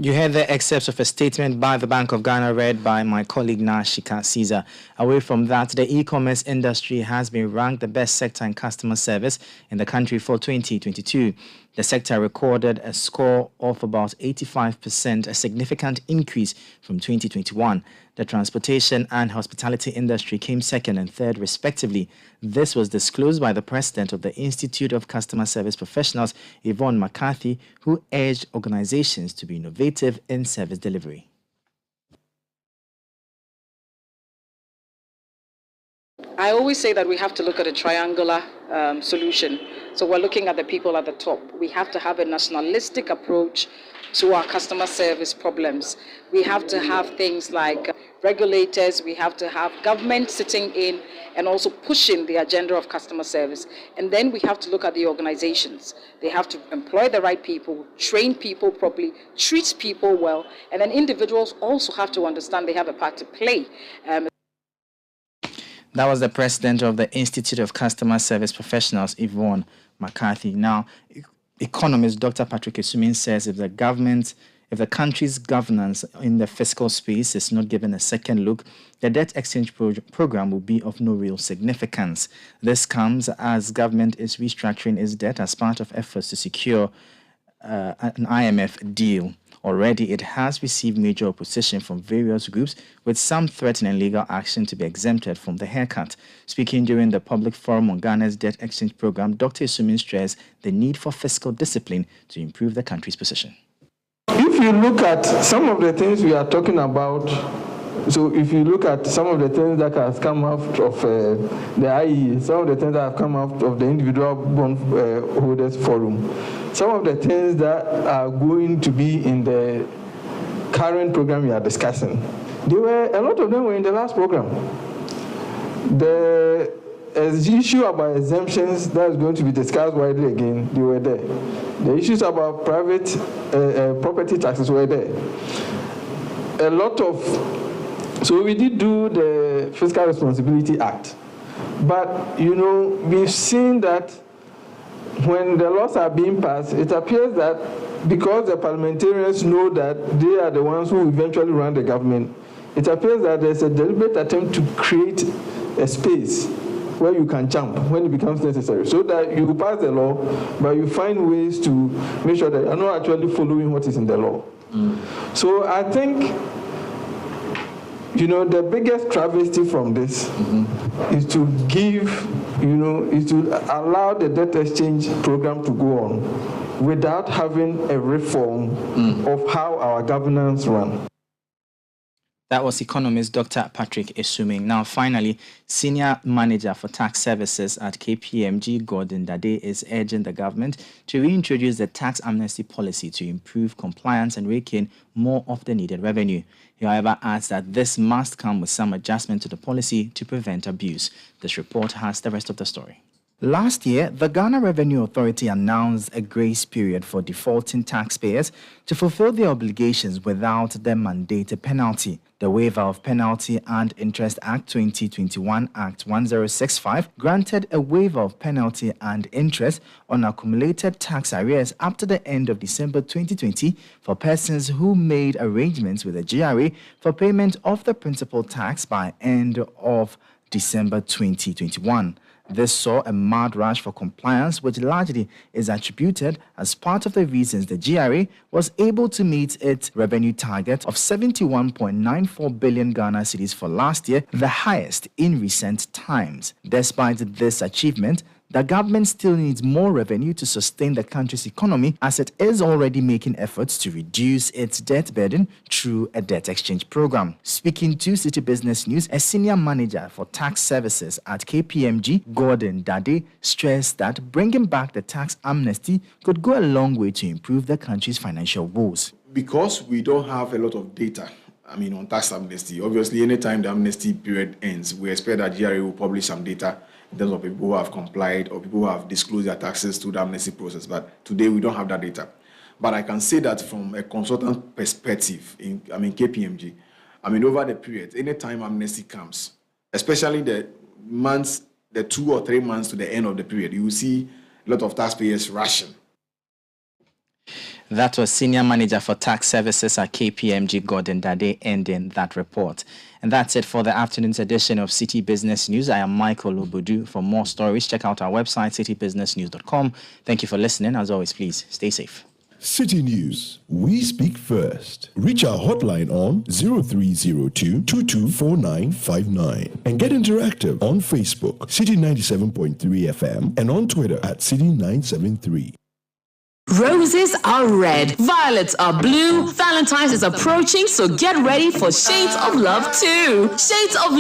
You heard the excerpts of a statement by the Bank of Ghana read by my colleague Nashika Caesar. Away from that, the e-commerce industry has been ranked the best sector in customer service in the country for 2022. The sector recorded a score of about 85%, a significant increase from 2021. The transportation and hospitality industry came second and third, respectively. This was disclosed by the president of the Institute of Customer Service Professionals, Yvonne McCarthy, who urged organizations to be innovative in service delivery. I always say that we have to look at a triangular solution. So we're looking at the people at the top. We have to have a nationalistic approach to our customer service problems. We have to have things like regulators, we have to have government sitting in and also pushing the agenda of customer service. And then we have to look at the organizations. They have to employ the right people, train people properly, treat people well, and then individuals also have to understand they have a part to play. That was the president of the Institute of Customer Service Professionals, Yvonne McCarthy. Now, economist Dr. Patrick Esuming says if the country's governance in the fiscal space is not given a second look, the debt exchange program will be of no real significance. This comes as government is restructuring its debt as part of efforts to secure an IMF deal. Already, it has received major opposition from various groups, with some threatening legal action to be exempted from the haircut. Speaking during the public forum on Ghana's debt exchange program, Dr. Esuming stressed the need for fiscal discipline to improve the country's position. If you look at some of the things we are talking about, so if you look at some of the things that has come out of the IE, some of the things that have come out of the individual bond holders forum, some of the things that are going to be in the current program we are discussing, a lot of them were in the last program. The issue about exemptions that is going to be discussed widely again, they were there. The issues about private property taxes were there. A lot of So we did do the Fiscal Responsibility Act. But, we've seen that when the laws are being passed, it appears that because the parliamentarians know that they are the ones who eventually run the government, it appears that there's a deliberate attempt to create a space where you can jump when it becomes necessary, so that you pass the law, but you find ways to make sure that you're not actually following what is in the law. So I think the biggest travesty from this is to is to allow the debt exchange program to go on without having a reform of how our governance runs. That was economist Dr. Patrick Esuming. Now, finally, Senior Manager for Tax Services at KPMG, Gordon Dade, is urging the government to reintroduce the tax amnesty policy to improve compliance and rake in more of the needed revenue. He, however, adds that this must come with some adjustment to the policy to prevent abuse. This report has the rest of the story. Last year, the Ghana Revenue Authority announced a grace period for defaulting taxpayers to fulfill their obligations without the mandated penalty. The Waiver of Penalty and Interest Act 2021 Act 1065 granted a waiver of penalty and interest on accumulated tax arrears up to the end of December 2020 for persons who made arrangements with the GRA for payment of the principal tax by end of December 2021. This saw a mad rush for compliance, which largely is attributed as part of the reasons the GRA was able to meet its revenue target of 71.94 billion Ghana cedis for last year, the highest in recent times. Despite this achievement, the government still needs more revenue to sustain the country's economy, as it is already making efforts to reduce its debt burden through a debt exchange program. Speaking to Citi Business News, a senior manager for tax services at KPMG, Gordon Dade, stressed that bringing back the tax amnesty could go a long way to improve the country's financial woes. Because we don't have a lot of data, on tax amnesty, obviously anytime the amnesty period ends, we expect that GRA will publish some data in terms of people who have complied or people who have disclosed their taxes through the amnesty process. But today we don't have that data. But I can say that from a consultant perspective, KPMG, over the period, anytime amnesty comes, especially the 2 or 3 months to the end of the period, you will see a lot of taxpayers rushing. That was Senior Manager for Tax Services at KPMG, Gordon Dade, ending that report. And that's it for the afternoon's edition of Citi Business News. I am Michael Obudu. For more stories, check out our website, citibusinessnews.com. Thank you for listening. As always, please stay safe. Citi News. We speak first. Reach our hotline on 0302-224959 and get interactive on Facebook, Citi 97.3 FM, and on Twitter at Citi 973. Roses are red, violets are blue, Valentine's is approaching, so get ready for Shades of Love too. Shades of